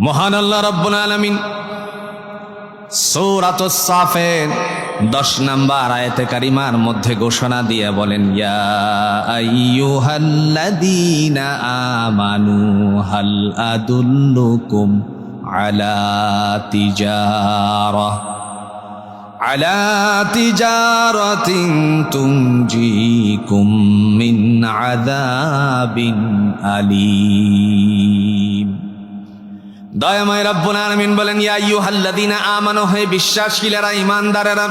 মহান আল্লাহ রাব্বুল আলামিন সূরাতুস সাফের 10 নম্বর আয়াতে কারিমার মধ্যে ঘোষণা দিয়ে বলেন, ইয়া আইয়ুহাল্লাযীনা আমানু হাল আদুল্লুকুম আলা তিজারাতিন তুনজিকুম মিন আযাবিন আলীম। দয়াময় রব্বুল আলামিন বলেন, ইয়া আইয়ুহাল্লাযীনা আমানু, হে বিশ্বাসীরা, ঈমানদারেরা।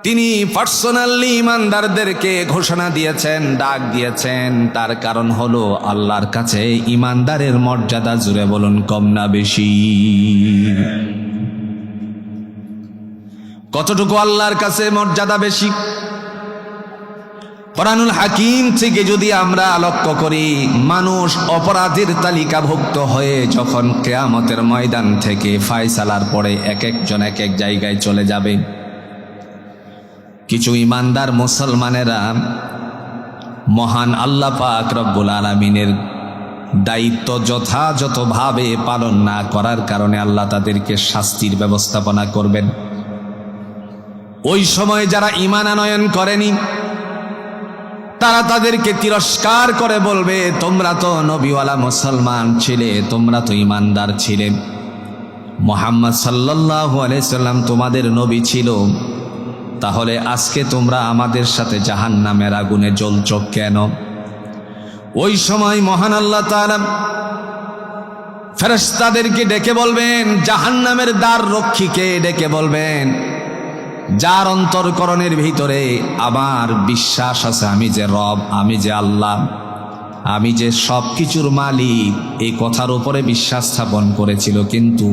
তিনি পার্সোনালি ঈমানদারদেরকে ঘোষণা দিয়েছেন, ডাক দিয়েছেন। তার কারণ হলো আল্লাহর কাছে ঈমানদারের মর্যাদা, জুড়ে বলুন, কম না বেশি? কতটুকু আল্লাহর কাছে মর্যাদা বেশি? কোরআনুল হাকিম থেকে যদি আমরা লক্ষ্য করি, মানুষ অপরাধীর তালিকাভুক্ত হয়ে যখন কিয়ামতের ময়দান থেকে ফায়সালার পরে এক একজন এক এক জায়গায় চলে যাবে, কিছু ঈমানদার মুসলমানেরা মহান আল্লাহ পাক রব্বুল আলামিনের দায়িত্ব যথাযথভাবে পালন না করার কারণে আল্লাহ তাদেরকে শাস্তির ব্যবস্থাপনা করবেন। ওই সময় যারা ঈমান আনয়ন করেনি তারা তাদেরকে তিরস্কার করে বলবে, তোমরা তো নবীওয়ালা মুসলমান ছিলে, তোমরা তো ঈমানদার ছিলে, মুহাম্মদ সাল্লাল্লাহু আলাইহি সাল্লাম তোমাদের নবী ছিল, তাহলে আজকে তোমরা আমাদের সাথে জাহান্নামের আগুনে জ্বলছ কেন? ওই সময় মহান আল্লাহ তাআলা ফেরেশতাদেরকে ডেকে বলবেন, জাহান্নামের দ্বার রক্ষীকে ডেকে বলবেন, যার অন্তরকরণের ভিতরে আমার বিশ্বাস আছে আমি যে রব, আমি যে আল্লাহ, আমি যে সব কিছুর মালিক, এই কথার উপরে বিশ্বাস স্থাপন করেছিল, কিন্তু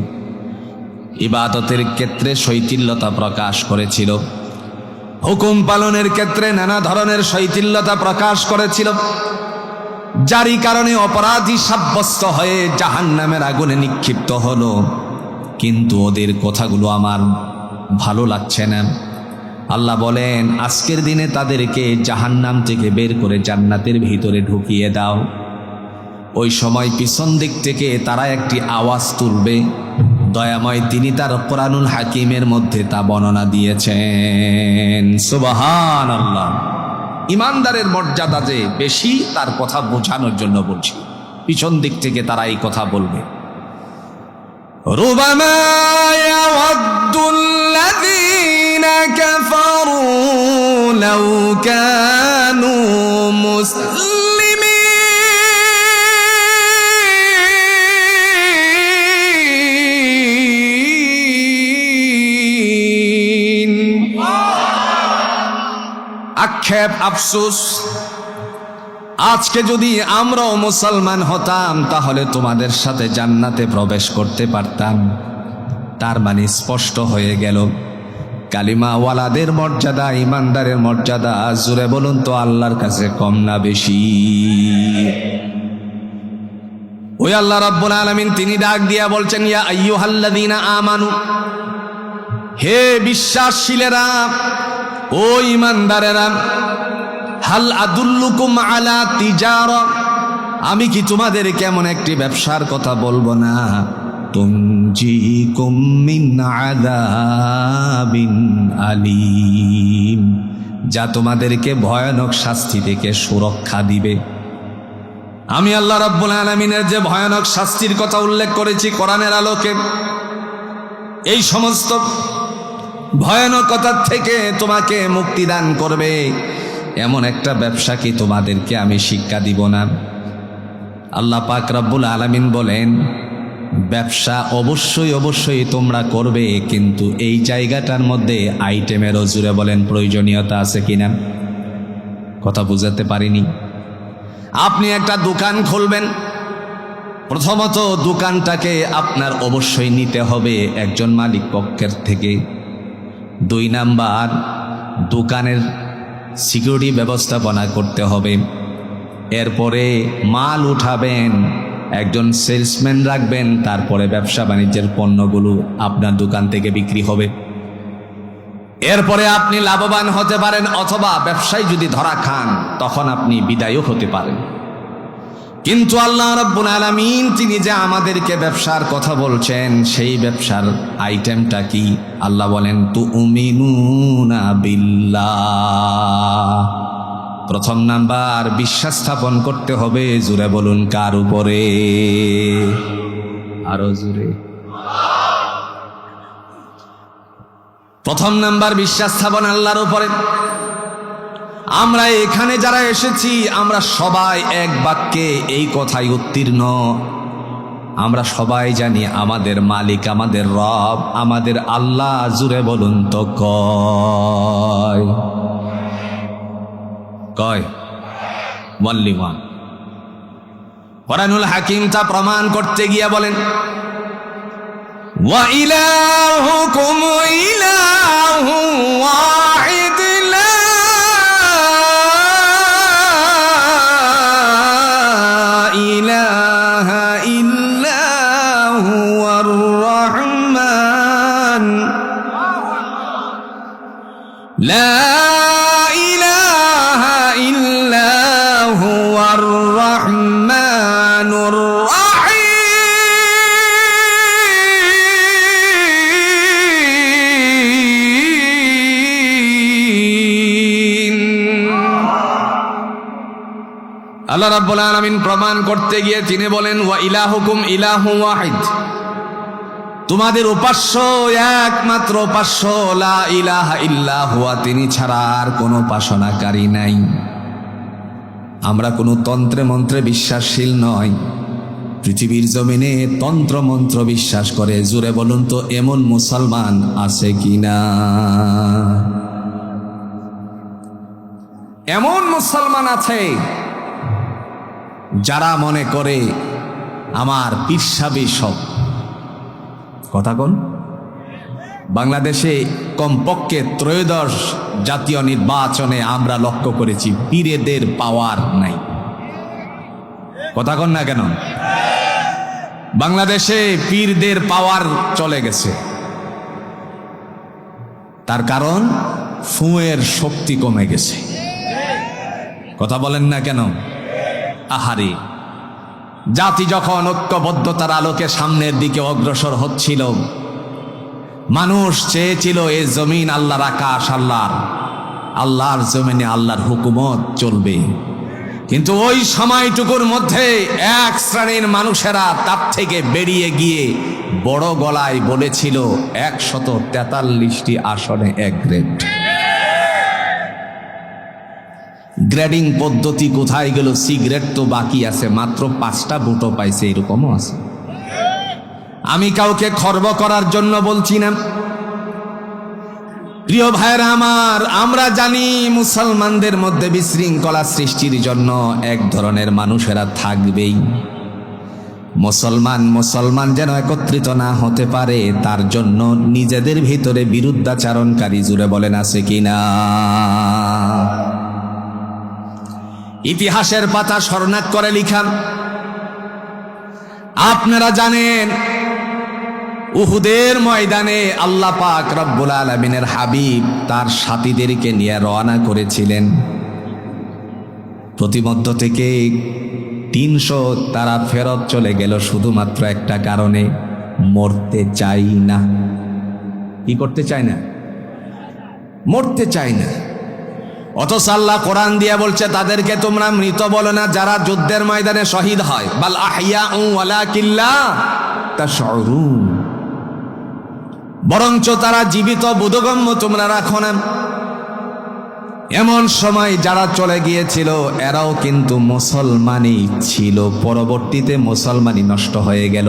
ইবাদতের ক্ষেত্রে শৈথিল্যতা প্রকাশ করেছিল, হুকুম পালনের ক্ষেত্রে নানা ধরনের শৈথিল্যতা প্রকাশ করেছিল, যারই কারণে অপরাধী সাব্যস্ত হয়ে জাহান্নামের আগুনে নিক্ষিপ্ত হলো। কিন্তু ওদের কথাগুলো আমার ভালো লাগছে না। আল্লাহ বলেন, আজকের দিনে তাদেরকে জাহান্নাম থেকে বের করে জান্নাতের ভিতরে ঢুকিয়ে দাও। ওই সময় পিছন দিক থেকে তারা একটি আওয়াজ তুলবে। দয়াময় তিনি তার কোরআনুল হাকিমের মধ্যে তা বর্ণনা দিয়েছেন। সুবহানাল্লাহ। ঈমানদারের মর্যাদা যে বেশি তার কথা বোঝানোর জন্য বলছি। পিছন দিক থেকে তারা এই কথা বলবে, রুবামা ইয়াওয়াদ্দুল্লাযীনা কাফারু লাউ কানু মুসলিমিন। আক্ষেপ, আফসোস, আজকে যদি আমরাও মুসলমান হতাম তাহলে তোমাদের সাথে জান্নাতে প্রবেশ করতে পারতাম। তার মানে স্পষ্ট হয়ে গেল কালিমাওয়ালাদের মর্যাদা, ঈমানদারের মর্যাদা, জুড়ে বলুন তো, আল্লাহর কাছে কম না বেশি? ওই আল্লাহ রাব্বুল আলামিন তিনি ডাক দিয়া বলছেন, ইয়া আইয়ুহাল্লাযীনা আমানু, হে বিশ্বাসশীলেরা, ও ঈমানদারেরা, হাল আদুল্লুকুম আলা তিজারা, আমি কি তোমাদের কেমন একটি ব্যবসার কথা বলবো না? তুনজিকুম মিন আযাবিন আলীম, যা তোমাদেরকে ভয়ানক শাস্তি থেকে সুরক্ষা দিবে। আমি আল্লাহ রাব্বুল আলামিনের যে ভয়ানক শাস্তির কথা উল্লেখ করেছি কোরআনের আলোকে, এই সমস্ত ভয়ানকতা থেকে তোমাকে মুক্তি দান করবে এমন একটা ব্যবসা কি তোমাদেরকে আমি শিক্ষা দিব না? আল্লাহ পাক রব্বুল আলামিন বলেন, ব্যবসা অবশ্যই অবশ্যই তোমরা করবে, কিন্তু এই জায়গাটার মধ্যে আইটেমেরও, জুড়ে বলেন, প্রয়োজনীয়তা আছে কিনা? কথা বুঝাতে পারিনি। আপনি একটা দোকান খুলবেন, প্রথমত দোকানটাকে আপনার অবশ্যই নিতে হবে একজন মালিক পক্ষের থেকে। 2 নাম্বার, দোকানের সিকিউরিটি ব্যবস্থাপনা করতে হবে। এরপরে মাল উঠাবেন, একজন সেলসম্যান রাখবেন, তারপরে ব্যবসা বাণিজ্যের পণ্যগুলো আপনার দোকান থেকে বিক্রি হবে। এরপরে আপনি লাভবান হতে পারেন, অথবা ব্যবসায় যদি ধরা খান তখন আপনি বিদায়ও হতে পারেন। কিন্তু আল্লাহ রাব্বুল আলামিন তিনি যে আমাদেরকে ব্যবসার কথা বলছেন, সেই ব্যবসার আইটেমটা কি? আল্লাহ বলেন তুমিনুনা বিল্লাহ। প্রথম নাম্বার, বিশ্বাস স্থাপন করতে হবে। জুড়ে বলুন কার উপরে? আরো জুড়ে। প্রথম নাম্বার বিশ্বাস স্থাপন আল্লাহর উপরে। আমরা এখানে যারা এসেছি আমরা সবাই এক বাক্যে এই কথাই উত্তীর্ণ, আমরা সবাই জানি আমাদের মালিক, আমাদের রব, আমাদের আল্লাহ। জুড়ে বলুন তো কয়? কয়? Only one. কোরআনুল হাকিম তা প্রমাণ করতে গিয়ে বলেন ওয়া ইলাহুকুম ইলাহু ওয়াহিদ লা ইলাহা ইল্লা হুয়ার রহমান লা ইলাহা ইল্লা হুয়ার রহমানুর আল্লাহ রাব্বুল আলামিন প্রমাণ করতে গিয়ে তিনি বলেন ওয়া ইলাহুকুম ইলাহু ওয়াহিদ, তোমাদের উপাস্য একমাত্র উপাস্য, লা ইলাহা ইল্লা হুয়া, তিনি ছাড়া আর কোনো উপাসনাকারী নাই। আমরা কোনো তন্ত্রে মন্ত্রে বিশ্বাসশীল নয়। পৃথিবীর জমিনে তন্ত্র মন্ত্র বিশ্বাস করে। জুড়ে বলুন তো এমন মুসলমান আছে কিনা? এমন মুসলমান আছে যারা মনে করে আমার পীরসাবি সব। কথা কোন? বাংলাদেশে কমপক্ষে ত্রয়োদশ জাতীয় নির্বাচনে আমরা লক্ষ্য করেছি পীরেদের পাওয়ার নাই। কথা কোন না কেন? বাংলাদেশে পীরদের পাওয়ার চলে গেছে। তার কারণ ফুঁয়ের শক্তি কমে গেছে। কথা বলেন না কেন? আহারে, জাতি যখন ঐক্যবদ্ধতার আলোকে সামনের দিকে অগ্রসর হচ্ছিল, মানুষ চেয়েছিল এ জমিন আল্লাহর আকাশ, আল্লাহর জমিনে আল্লাহর হুকুমত চলবে। কিন্তু ওই সময়টুকুর মধ্যে এক শ্রেণীর মানুষেরা তার থেকে বেরিয়ে গিয়ে বড় গলায় বলেছিল 143টি আসনে এক গ্রেড। গ্রেডিং পদ্ধতি কোথায় গেল? সিগারেট তো বাকি আছে, মাত্র 5টা ভোটও পাইছে, এরকমও আছে। আমি কাউকে খর্ব করার জন্য বলছি না, প্রিয় ভাইরা আমার। আমরা জানি মুসলমানদের মধ্যে বিশৃঙ্খলা সৃষ্টির জন্য এক ধরনের মানুষেরা থাকবেই। মুসলমান যেন একত্রিত না হতে পারে তার জন্য নিজেদের ভিতরে বিরুদ্ধাচারণকারী, জুড়ে বলেন আছে কিনা? ইতিহাসের পাতা স্মরণাক করে লিখান। আপনারা জানেন উহুদের ময়দানে আল্লাহ পাক রব্বুল আলামিনের হাবিব তার সাথীদেরকে নিয়ে রওনা করেছিলেন। প্রতিমধ্য থেকে 300 তারা ফেরত চলে গেল শুধুমাত্র একটা কারণে, মরতে চাই না। কি করতে চায় না? মরতে চাই না। অথচ আল্লাহ কোরআন দিয়ে বলছে তাদেরকে তোমরা মৃত বলো না যারা যুদ্ধের ময়দানে শহীদ হয়, বাল আহইয়াউ ওয়ালাকিন লা তাশউরুন, বরঞ্চ তারা জীবিত, বোধগম্য তোমরা রাখো না। এমন সময় যারা চলে গিয়েছিল এরাও কিন্তু মুসলমানই ছিল, পরবর্তীতে মুসলমানই নষ্ট হয়ে গেল।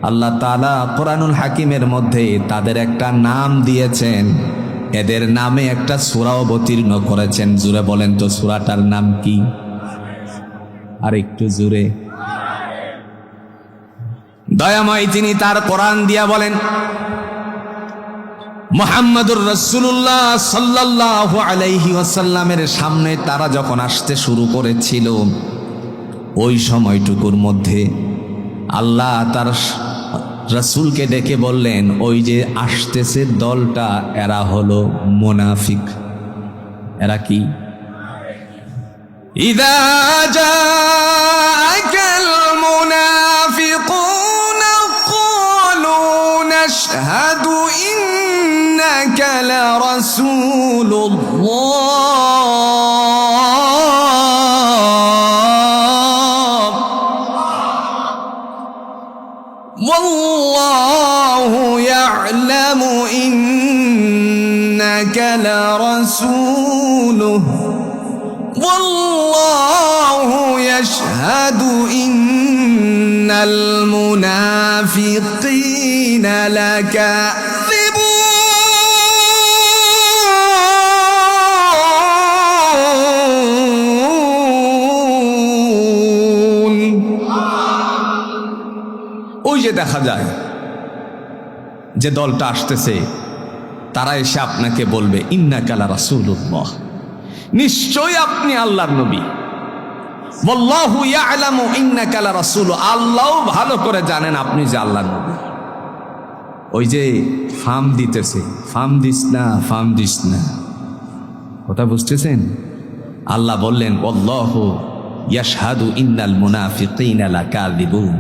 আল্লাহ তাআলা কোরআনুল হাকিমের মধ্যে তাদের একটা নাম দিয়েছেন, এদের নামে একটা সূরা অবতীর্ণ করেছেন। জুড়ে বলেন তো সূরাটার নাম কি? আর একটু জুড়ে। দয়াময় তিনি তার কোরআন দিয়া বলেন, মুহাম্মাদুর রাসূলুল্লাহ সাল্লাল্লাহু আলাইহি ওয়াসাল্লামের সামনে তারা যখন আসতে শুরু করেছিল, ওই সময়টুকুর মধ্যে আল্লাহ তার রাসূলকে ডেকে বললেন, ওই যে আসতেছে দলটা এরা হলো মুনাফিক। এরা কি? ইযা জাআকাল মুনাফিকুনা ক্বালু নাশহাদু ইন্নাকা লারাসূলুল্লাহ ওয়াল্লাহু ইয়া'লামু ইন্নাকা লারাসূলুহু ওয়াল্লাহু ইয়াশহাদু ইন্নাল মুনাফিকিনা লাকাযিবুন। ওই যে দেখা যায় যে দলটা আসতেছে, তারা এসে আপনাকে বলবে ইন্নাকা লারাসূলুল্লাহ, নিশ্চয়ই আপনি আল্লাহর নবী। ওয়াল্লাহু ইয়া'লামু ইন্নাকা লারাসূলু, আল্লাহও ভালো করে জানেন আপনি যে আল্লাহর নবী। ওই যে ফার্ম দিতেছে, ফার্ম দিস না, ফার্ম দিস না, কথা বুঝতেছেন? আল্লাহ বললেন ওয়াল্লাহু ইয়াশহাদু ইন্নাল মুনাফিকিনা লাকাযিবুন।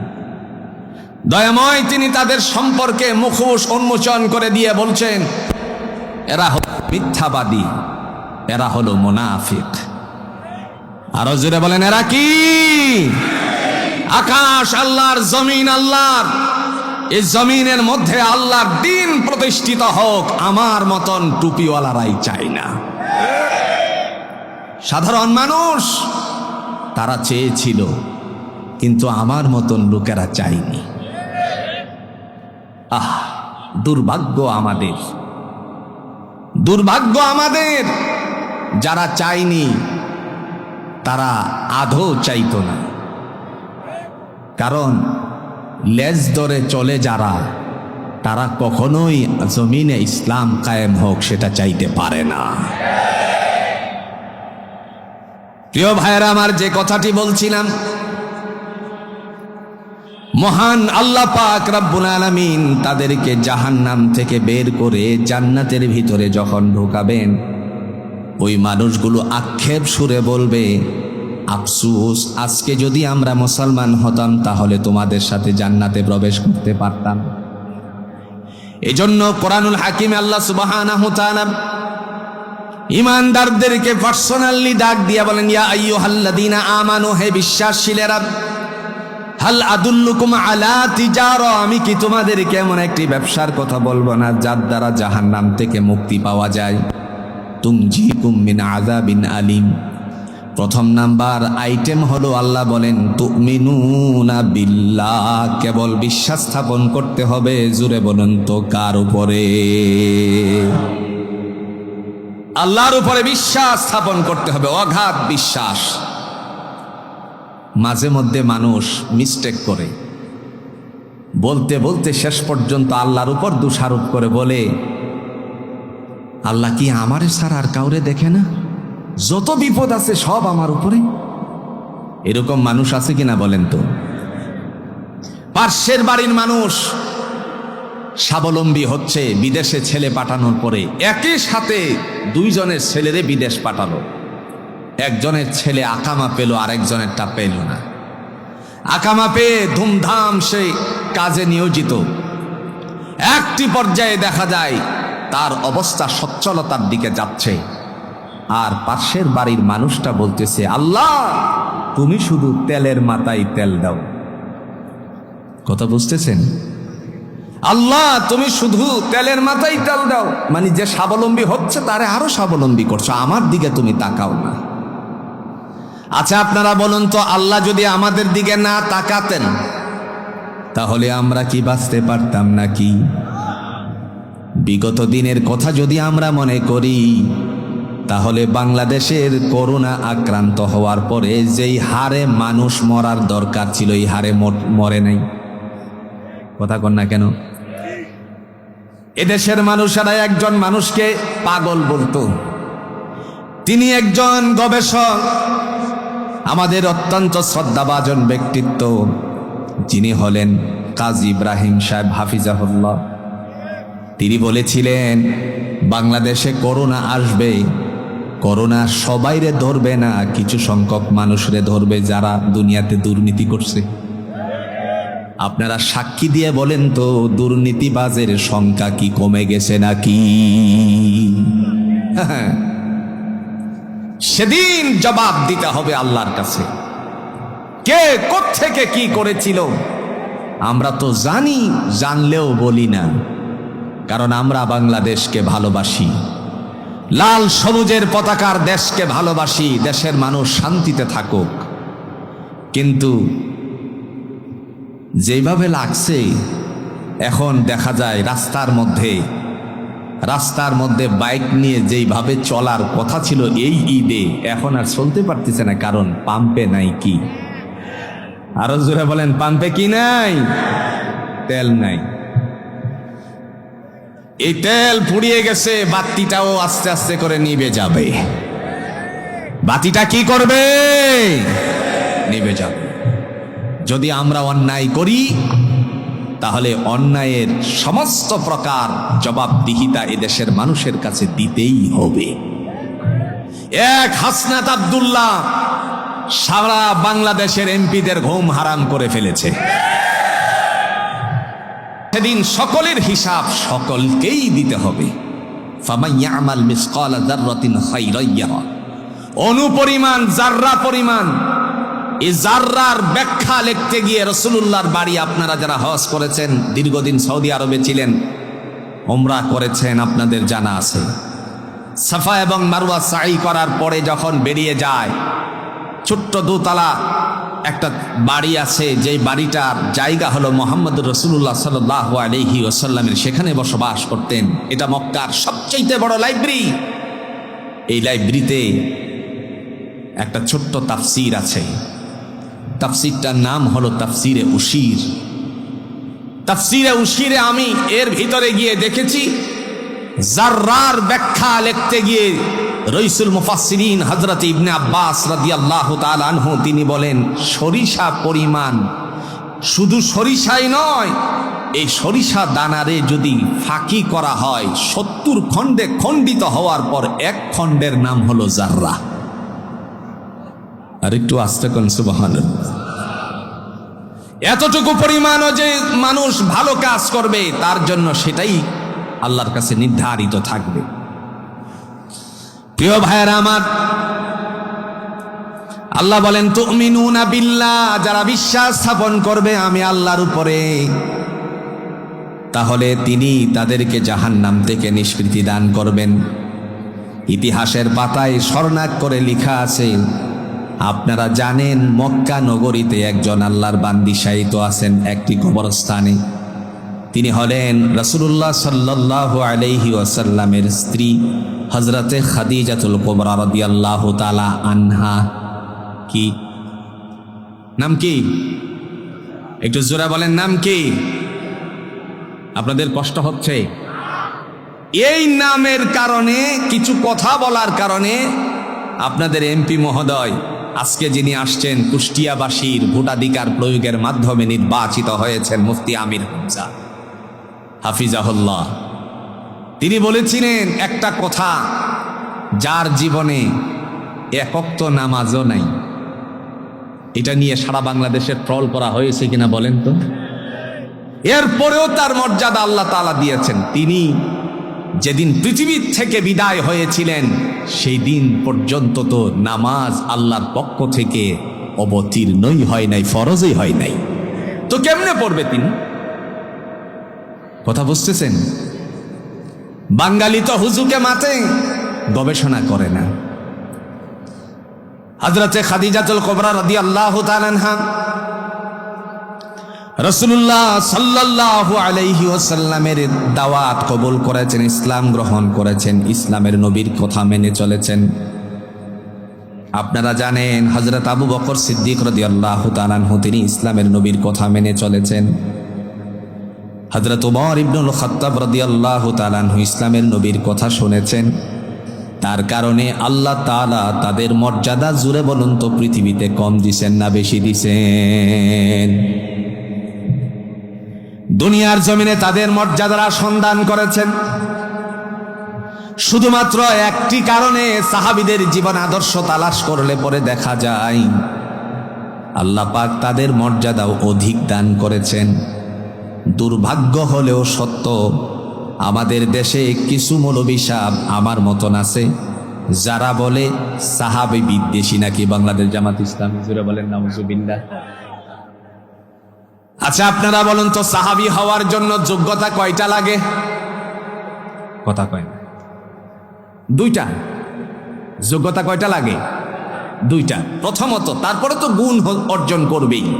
দয়াময় তিনি তাদের সম্পর্কে মুখোশ উন্মোচন করে দিয়ে বলছেন এরা হলো মিথ্যাবাদী, এরা হলো মুনাফিক। আরো জোরে বলেন এরা কি? আকাশ আল্লাহর, জমিন আল্লাহর, এই জমিনের মধ্যে আল্লাহর দ্বীন প্রতিষ্ঠিত হোক, আমার মতন টুপিওয়ালারাই চাই না। সাধারণ মানুষ তারা চেয়েছিল, কিন্তু আমার মতন লোকেরা চায়নি। আহ, দুর্ভাগ্য আমাদের, দুর্ভাগ্য আমাদের। যারা চায়নি তারা আদৌ চাইতো না, কারণ লেজ ধরে চলে যারা, তারা কখনোই জমিনে ইসলাম কায়েম হোক সেটা চাইতে পারে না। প্রিয় ভাইয়েরা আমার, যে কথাটি বলছিলাম, মহান আল্লাহ পাক রব্বুল আলামিন তাদেরকে জাহান্নাম থেকে বের করে জান্নাতের ভিতরে যখন ঢোকাবেন, ওই মানুষগুলো আক্ষেপ সুরে বলবে, আফসোস, আজকে যদি আমরা মুসলমান হতাম তাহলে তোমাদের সাথে জান্নাতে প্রবেশ করতে পারতাম। এজন্য কোরআনুল হাকিমে আল্লাহ সুবহানাহু ওয়া তাআলা ঈমানদারদেরকে পার্সোনালি ডাক দিয়ে বলেন, ইয়া আইয়ুহাল্লাযীনা আমানু, হে বিশ্বাসীরা, হাল আদুল্লুকুম আলা তিজারা, আমি কি তোমাদেরকে এমন একটি ব্যবসার কথা বলবো না যার দ্বারা জাহান্নাম থেকে মুক্তি পাওয়া যায়? তুনজিকুম মিন আযাবিন আলিম। প্রথম নাম্বার আইটেম হলো আল্লাহ বলেন তুমিনুনা বিল্লাহ, কেবল বিশ্বাস স্থাপন করতে হবে। জুড়ে বলুন তো কার উপরে? আল্লাহর উপরে বিশ্বাস স্থাপন করতে হবে, অগাধ বিশ্বাস। মাঝে মধ্যে মানুষ মিস্টেক করে, বলতে বলতে শেষ পর্যন্ত আল্লাহর উপর দোষারোপ করে বলে, আল্লাহ কি আমারে ছাড়া আর কাউরে দেখে না? যত বিপদ আছে সব আমার উপরে। এরকম মানুষ আছে কিনা বলেন তো? পার্শ্বের বাড়ির মানুষ স্বাবলম্বী হচ্ছে বিদেশে ছেলে পাঠানোর পরে, একই সাথে দুইজনের ছেলেরে বিদেশ পাঠালো। একজনের ছেলে আকামা পেল, আরেকজনেরটা পেল না। আকামা পেয়ে ধুমধাম সে কাজে নিয়োজিত। একটি পর্যায়ে দেখা যায় তার অবস্থা সচ্ছলতার দিকে যাচ্ছে, আর পাশের বাড়ির মানুষটা বলতেছে, আল্লাহ তুমি শুধু তেলের মাথায় তেল দাও। কথা বুঝতেছেন? আল্লাহ তুমি শুধু তেলের মাথায় তেল দাও, মানে যে স্বাবলম্বী হচ্ছে তারে আরো স্বাবলম্বী করছো, আমার দিকে তুমি তাকাও না। আচ্ছা আপনারা বলুন তো, আল্লাহ যদি আমাদের দিকে না তাকাতেন তাহলে আমরা কি বাঁচতে পারতাম নাকি? বিগত দিনের কথা যদি আমরা মনে করি, তাহলে বাংলাদেশের করোনা আক্রান্ত হওয়ার পরে যেই হারে মানুষ মরার দরকার ছিল, এই হারে মরে নাই। কথা কন না কেন? এদেশের মানুষেরা একজন মানুষকে পাগল বলতো। তিনি একজন গবেষক, আমাদের অত্যন্ত শ্রদ্ধাভাজন ব্যক্তিত্ব, যিনি হলেন কাজী ইব্রাহিম সাহেব হাফিজাহুল্লাহ। তিনি বলেছিলেন বাংলাদেশে করোনা আসবে, করোনা সবাইরে ধরবে না, কিছু সংখ্যক মানুষরে ধরবে যারা দুনিয়াতে দুর্নীতি করছে। আপনারা সাক্ষী দিয়ে বলেন তো, দুর্নীতিবাজের সংখ্যা কি কমে গেছে নাকি? সেদিন জবাব দিতে হবে আল্লাহর কাছে, কে কোত্থেকে কি করেছিল। আমরা তো জানি, জানলেও বলি না, কারণ আমরা বাংলাদেশকে ভালোবাসি, লাল সবুজের পতাকার দেশকে ভালোবাসি, দেশের মানুষ শান্তিতে থাকুক। কিন্তু যেভাবে লাগছে এখন দেখা যায় রাস্তার মধ্যে বাইক নিয়ে যেইভাবে চলার কথা ছিল এই ঈদে, এখন আর চলতে পারতেছে না, কারণ পাম্পে নাই কি? আরো জোরে বলেন, পাম্পে কি নাই? তেল নাই। এই তেল ফুরিয়ে গেছে, বাতিটাও আস্তে আস্তে করে নিভে যাবে। বাতিটা কি করবে? নিভে যাবে। যদি আমরা অন্যায় করি তাহলে অন্যায়ের সমস্ত প্রকার জবাবদিহিতা এদেশের মানুষের কাছে দিতেই হবে। এক হাসনাত আব্দুল্লাহ সারা বাংলাদেশের এমপিদের ঘুম হারাম করে ফেলেছে। সেদিন সকলের হিসাব সকলকেই দিতে হবে। ফামান ইয়ামাল মিসকালা যাররাতিন খায়রান ইয়ারা, অনুপরিমাণ জাররা পরিমাণ, এই জাররার ব্যাখ্যা লিখতে গিয়ে রাসূলুল্লাহর বাড়ি, আপনারা যারা হজ করেছেন, দীর্ঘদিন সৌদি আরবে ছিলেন, উমরা করেছেন, আপনাদের জানা আছে, সাফা এবং মারওয়া সাই করার পরে যখন বেরিয়ে যায়, ছোট্ট দোতলা একটা বাড়ি আছে, যেই বাড়িটার জায়গা হলো মুহাম্মদুর রাসূলুল্লাহ সাল্লাল্লাহু আলাইহি ওয়াসাল্লামের, সেখানে বসবাস করতেন। এটা মক্কার সবচেয়ে বড় লাইব্রেরি। এই লাইব্রেরিতে একটা ছোট্ট তাফসীর আছে, তাফসীরটার নাম হলো তাফসীরে উশির। তাফসীরে উশিরে আমি এর ভিতরে গিয়ে দেখেছি, জাররার ব্যাখ্যা লিখতে গিয়ে রাইসুল মুফাসসিরিন হযরত ইবনে আব্বাস রাদিয়াল্লাহু তাআলা আনহু তিনি বলেন, সরিষা পরিমাণ, শুধু সরিষাই নয়, এই সরিষা দানারে যদি ফাঁকি করা হয় 70 খণ্ডে খণ্ডিত হওয়ার পর এক খণ্ডের নাম হলো জাররা। আর একটু আস্তে কোন সুবহানাল্লাহ। এতটুকু পরিমাণও যে মানুষ ভালো কাজ করবে তার জন্য সেটাই আল্লাহর কাছে নির্ধারিত থাকবে। প্রিয় ভাইয়েরা আমার, আল্লাহ বলেন তুমিনুনা বিল্লাহ, যারা বিশ্বাস স্থাপন করবে আমি আল্লাহর উপরে, তাহলে তিনি তাদেরকে জাহান্নাম থেকে নিষ্কৃতি দান করবেন। ইতিহাসের পাতায় স্বর্ণাক করে লেখা আছে, আপনারা জানেন মক্কা নগরীতে একজন আল্লাহর বান্দি শায়িত আছেন একটি কবরস্থানে। তিনি হলেন রাসূলুল্লাহ সাল্লাল্লাহু আলাইহি ওয়াসাল্লামের স্ত্রী হযরতে খাদিজাতুল কুবরা রাদিয়াল্লাহু তাআলা আনহা। কি নাম? কি একটু জোরে বলেন, নাম কি? আপনাদের কষ্ট হচ্ছে? এই নামের কারণে, কিছু কথা বলার কারণে আপনাদের এমপি মহোদয় আজকে যিনি আসছেন, কুষ্টিয়াবাসীর ভোটাধিকার প্রয়োগের মাধ্যমে নির্বাচিত হয়েছেন মুফতি আমির হামজা হাফিজাহুল্লাহ, তিনি বলেছিলেন একটা কথা, যার জীবনে এক ওয়াক্ত নামাজও নাই। এটা নিয়ে সারা বাংলাদেশের ট্রল করা হয়েছে কিনা বলেন তো? এরপরেও তার মর্যাদা আল্লাহ তাআলা দিয়েছেন। তিনি যেদিন পৃথিবীর থেকে বিদায় হয়েছিলেন সেই দিন পর্যন্ত তো নামাজ আল্লাহর পক্ষ থেকে অবতীর্ণই হয় নাই, ফরজই হয় নাই, তো কেমনে পড়বে তিনি? কথা বুঝতেছেন? বাঙালি তো হুজুকে মাতে গবেষণা করে না। হযরতে খাদিজাতুল কুবরা রাদিয়াল্লাহু তাআলা আনহা রাসূলুল্লাহ সাল্লাল্লাহু আলাইহি ওয়াসাল্লামের দাওয়াত কবুল করেছেন, ইসলাম গ্রহণ করেছেন, ইসলামের নবীর কথা মেনে চলেছেন। আপনারা জানেন হযরত আবু বকর সিদ্দিক রাদিয়াল্লাহু তাআলা আনহু তিনি ইসলামের নবীর কথা মেনে চলেছেন। হযরত ওমর ইবনুল খাত্তাব রাদিয়াল্লাহু তাআলা আনহু ইসলামের নবীর কথা শুনেছেন। তার কারণে আল্লাহ তাআলা তাদের মর্যাদা, জুড়ে বলুন তো, পৃথিবীতে কম দিছেন না বেশি দিছেন? দুনিয়ার জমিনে তাদের মর্যাদার সন্ধান করেছেন। শুধুমাত্র একটি কারণে সাহাবীদের জীবন আদর্শ তালাশ করলে পরে দেখা যায় আল্লাহ পাক তাদের মর্যাদাও অধিক দান করেছেন। দুর্ভাগ্য হলেও সত্য, আমাদের দেশে কিছু মৌলবী সাহেব আমার মতন আছে যারা বলে সাহাবী বিদ্বেষী নাকি বাংলাদেশ জামাত ইসলামী, জোরে বলেন নাউজুবিল্লাহ। আচ্ছা আপনারা বলুন তো, সাহাবী হওয়ার জন্য যোগ্যতা কয়টা লাগে? কথা কয় না। দুইটা। যোগ্যতা কয়টা লাগে? দুইটা। প্রথমত, তারপরে তো গুণ অর্জন করবেই।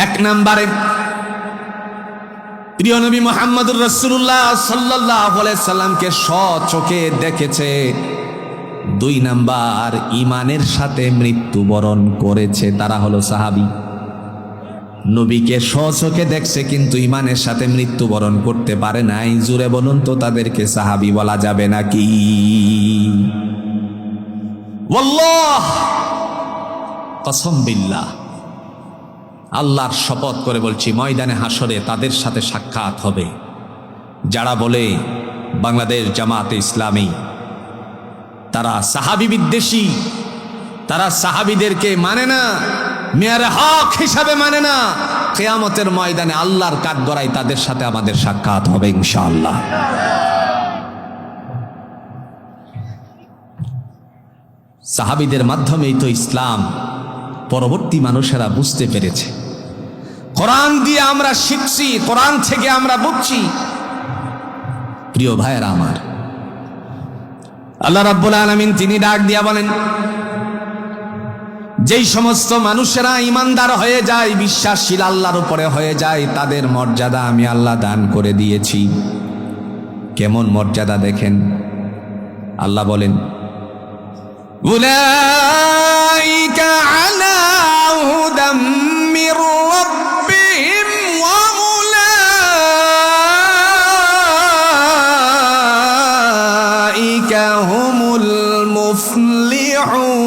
এক নম্বরে প্রিয় নবী মুহাম্মদুর রাসূলুল্লাহ সাল্লাল্লাহু আলাইহি সাল্লামকে স্বচক্ষে দেখেছে। দুই নাম্বার, ঈমানের সাথে মৃত্যুবরণ করেছে, তারা হলো সাহাবী। নবীকে স্বচক্ষে দেখছে কিন্তু ঈমানের সাথে মৃত্যুবরণ করতে পারে নাই। জুড়ে বলুন তো, তাদেরকে সাহাবী বলা যাবে নাকি? ওয়াল্লাহ, কসম বিল্লাহ, আল্লাহর শপথ করে বলছি, ময়দানে হাসরে তাদের সাথে সাক্ষাৎ হবে যারা বলে বাংলাদেশ জামাতে ইসলামী তারা সাহাবী বিদ্বেষী, তারা সাহাবীদেরকে মানে না, মেয়ারে হক হিসাবে মানে না। কিয়ামতের ময়দানে আল্লাহর কাঠগড়ায় তাদের সাথে আমাদের সাক্ষাৎ হবে ইনশাআল্লাহ। সাহাবীদের মাধ্যমেই তো ইসলাম পরবর্তী মানুষেরা বুঝতে পেরেছে। কোরআন দিয়ে আমরা শিখছি, কোরআন থেকে আমরা বুঝছি। প্রিয় ভাইয়েরা আমার, আল্লাহ রাব্বুল আলামিন তিনি ডাক দিয়া বলেন, যেই সমস্ত মানুষেরা ঈমানদার হয়ে যায়, বিশ্বাসশীল আল্লাহর উপরে হয়ে যায়, তাদের মর্যাদা আমি আল্লাহ দান করে দিয়েছি। কেমন মর্যাদা দেখেন, আল্লাহ বলেন, উলাইকা আলা হুদাম মির রাব্বিহিম ওয়া উলাইকা হুমুল মুফলিহুন।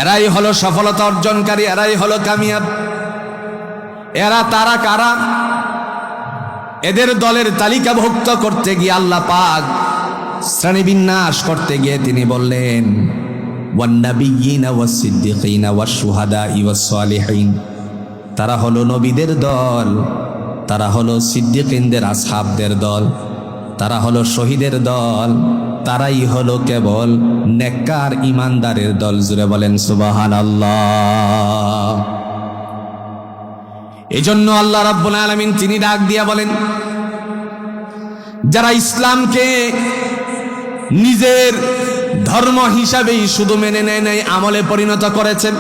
এরাই হলো সফলতা অর্জনকারী, এরাই হলো কামিয়াব। এরা তারা কারা? এদের দলের তালিকাভুক্ত করতে গিয়ে আল্লাহ পাক শ্রেণীবিন্যাস করতে গিয়ে তিনি বললেন, ওয়ান্নাবিয়্যিনা ওয়াস-সিদ্দীকিনা ওয়াশ-শুহাদা'i ওয়াস-সালিহিন। তারা হলো নবীদের দল, তারা হলো সিদ্দিকিনদের আসহাবদের দল, তারা হলো শহীদের দল, তারাই হলো কেবল নেককার ঈমানদারের দল। জুড়ে বলেন সুবহানাল্লাহ। এজন্য আল্লাহ রাব্বুল আলামিন তিনি ডাক দিয়া বলেন, যারা ইসলামকে নিজের ধর্ম হিসাবেই শুধু মেনে নেয় নাই, আমলে পরিণত করেছেন,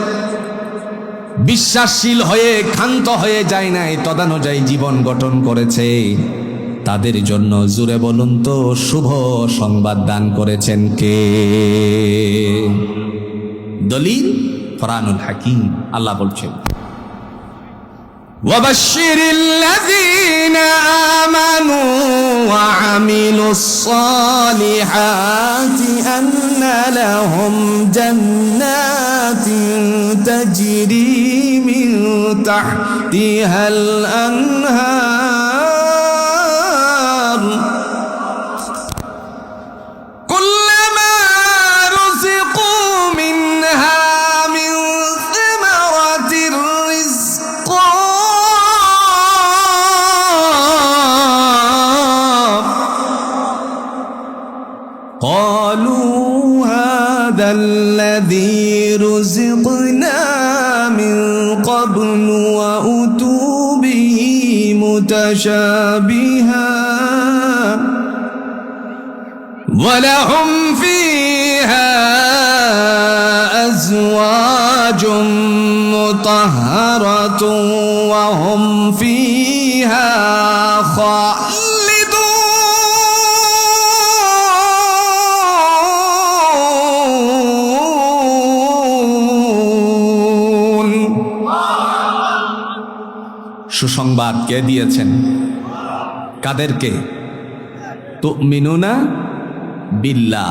বিশ্বাসশীল হয়ে ক্ষান্ত হয়ে যায় নাই, তদানুযায়ী জীবন গঠন করেছে, তাদের জন্য জুড়ে বলুন তো শুভ সংবাদ দান করেছেন কে? দলিল কোরআনুল হাকীম। আল্লাহ বলছেন, وبشر الذين آمنوا وعملوا الصالحات أن لهم جنات تجري من تحتها الأنهار كلما رزقوا منها من ثمرة رزقا قالوا هذا الذي رزقنا من قبل وأتوا به متشابها ولهم فيها أزواج مطهرة وهم فيها خالدون সুসংবাদ কে দিয়েছেন? কাদেরকে? তুমিনুনা বিল্লাহ।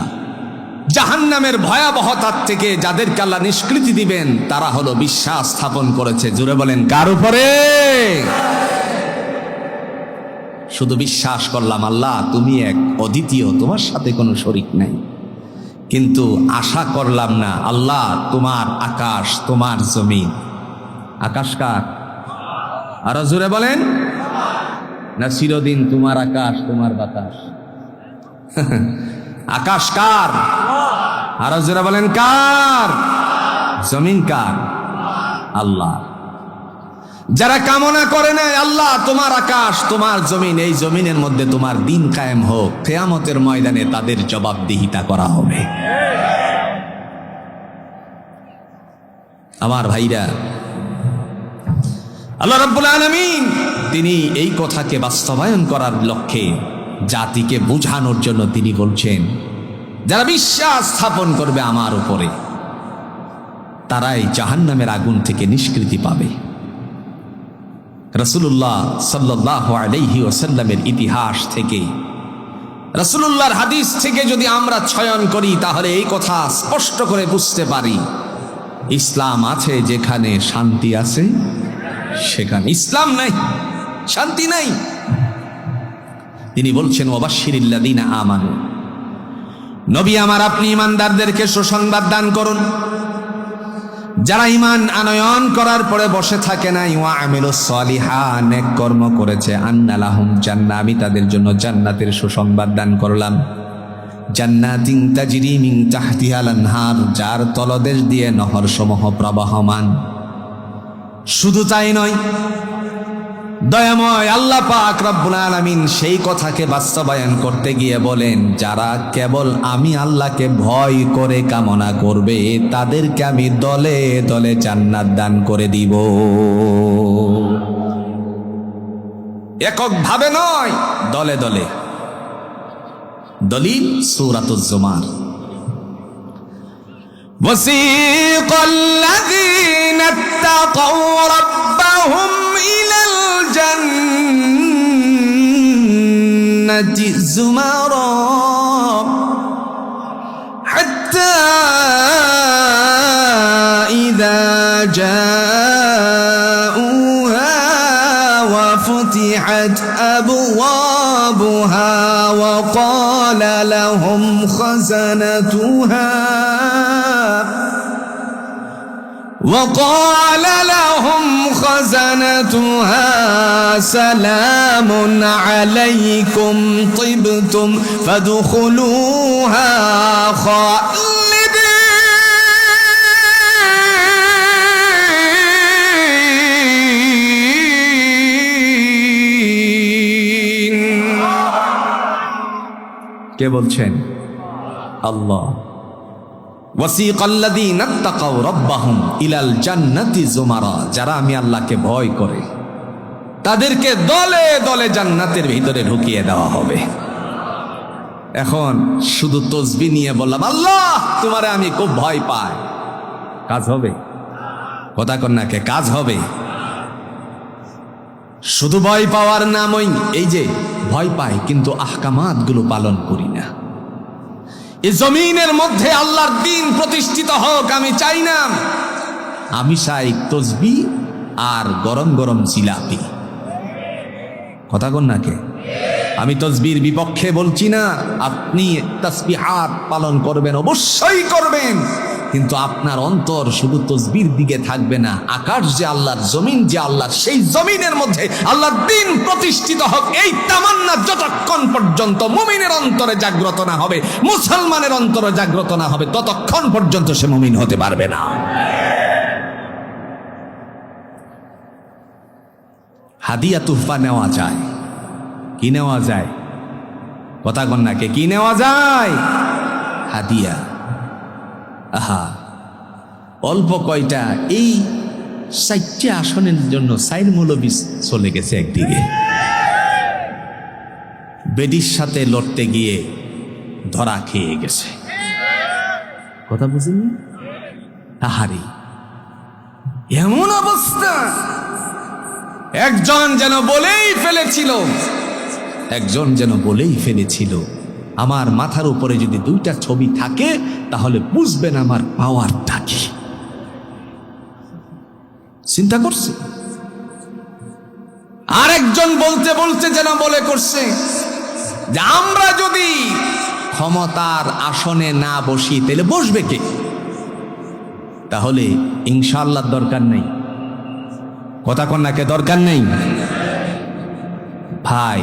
জাহান্নামের ভয়াবহতার থেকে যাদেরকে আল্লাহ নিষ্কৃতি দিবেন তারা হলো বিশ্বাস স্থাপন করেছে। জুড়ে বলেন কার উপরে? শুধু বিশ্বাস করলাম আল্লাহ তুমি এক, অদ্বিতীয়, তোমার সাথে কোনো শরীক নাই। কিন্তু আশা করলাম না আল্লাহ তোমার আকাশ, তোমার জমিন। আকাশ কার? আরো জোরে বলেন না, চিরদিন তোমার আকাশ, তোমার বাতাস? আকাশ কার? আরো জোরে বলেন কার? জমিন কার? আল্লাহ। যারা কামনা করে না আল্লাহ তোমার আকাশ, তোমার জমিন, এই জমিনের মধ্যে তোমার দিন কায়েম হোক, কিয়ামতের ময়দানে তাদের জবাবদিহিতা করা হবে। আমার ভাইরা, আল্লাহ রাব্বুল আলামিন তিনি এই কথাকে বাস্তবায়ন করার লক্ষ্যে জাতিকে বোঝানোর জন্য তিনি বলছেন, যারা বিশ্বাস স্থাপন করবে আমার উপরে তারাই জাহান্নামের আগুন থেকে নিষ্কৃতি পাবে। রাসূলুল্লাহ সাল্লাল্লাহু আলাইহি ওয়াসাল্লামের ইতিহাস থেকে, রাসূলুল্লাহর হাদিস থেকে যদি আমরা চয়ন করি তাহলে এই কথা স্পষ্ট করে বুঝতে পারি, ইসলাম আছে যেখানে শান্তি আছে সেখানে ইসলাম নাই, শান্তি নাই। তিনি বলছেন ওয়াবাশশিরিল্লাযীনা আমানু, নবী আমার আপনি ঈমানদারদেরকে সুসংবাদ দান করুন, যারা ঈমান আনয়ন করার পরে বসে থাকে নাই, ওয়া আমিলুস সলিহাত, নেক কর্ম করেছে, আন্না লাহুম জান্নাহ, আমি তাদের জন্য জান্নাতের সুসংবাদ দান করলাম। জান্নাতিন তাজরি মিন তাহতিহাল আনহার, যার তলদেশ দিয়ে নহরসমূহ প্রবাহমান। শুধু তাই নয়, দয়াময় আল্লাহ পাক রব্বুল আলামিন সেই কথাকে বাস্তবায়ন করতে গিয়ে বলেন, যারা কেবল আমি আল্লাহকে ভয় করে কামনা করবে তাদেরকে আমি দলে দলে জান্নাত দান করে দিব। এককভাবে নয়, দলে দলে। দলিল সূরাতুজ জুমার, ওয়াসিকাল্লাযীনা ইত্তাকাউ রাব্বাহুম ইলাল জান্নাতি যুমারা হাত্তা ইযা জাউহা ওয়া ফুতিহাত আবওয়াবুহা ওয়া ক্বালা লাহুম খাযানাতুহা وقال لهم خزنتها سلام عليكم طبتم فادخلوها خالدين। কে বলছেন? আল্লাহ। ওয়াসিকাল্লাযীনা ইত্তাকাউ রাব্বাহুম ইলাল জান্নাতি যুমারা, যারা আমি আল্লাহকে ভয় করে তাদেরকে দলে দলে জান্নাতের ভিতরে ঢুকিয়ে দেওয়া হবে। এখন শুধু তাসবিহ নিয়ে বললাম আল্লাহ তোমারে আমি খুব ভয় পাই, কাজ হবে? কথা কন না কে? কাজ হবে? শুধু ভয় পাওয়ার নামই এই যে ভয় পাই কিন্তু আহকামাত গুলো পালন করি না। এই জমিনের মধ্যে আল্লাহর দ্বীন প্রতিষ্ঠিত হোক আমি চাই না, আমি চাই তাসবিহ আর গরম গরম জিলাপি। কথা কন না কে? আমি তাসবিহর বিপক্ষে বলছি না, আপনি তাসবিহাত পালন করবেন, অবশ্যই করবেন, কিন্তু আপনার অন্তর শুধু তাসবিহর দিকে থাকবে না। আকাশ যে আল্লাহর, জমিন যে আল্লাহর, সেই জমিনের মধ্যে আল্লাহর দ্বীন প্রতিষ্ঠিত হোক এই তামান্না যতক্ষণ পর্যন্ত মুমিনের অন্তরে জাগ্রত না হবে, মুসলমানের অন্তরে জাগ্রত না হবে, ততক্ষণ পর্যন্ত সে মুমিন হতে পারবে না। হাদিয়া তুহফা নেওয়া যায়, কি নেওয়া যায়? কথা কন না কে? কি নেওয়া যায়? হাদিয়া। আহা, অল্প কয়টা এই 4টি আসনের জন্য 4 মৌলবী চলে গেছে একদিকে, বেডির সাথে লড়তে গিয়ে ধরা খেয়ে গেছে। কথা বুঝিনি? আহারে এমন অবস্থা, একজন যেন বলেই ফেলেছিল আমার মাথার উপরে যদি 2টা ছবি থাকে তাহলে বুঝবেন আমার পাওয়ারটা কি। চিন্তা করছে আরেকজন বলতে বলতে যেন বলে করছে যে আমরা যদি ক্ষমতার আসনে না বসি তাহলে বসবে কে? তাহলে ইনশাআল্লাহ দরকার নেই, কথা কন্যাকে দরকার নেই। ভাই,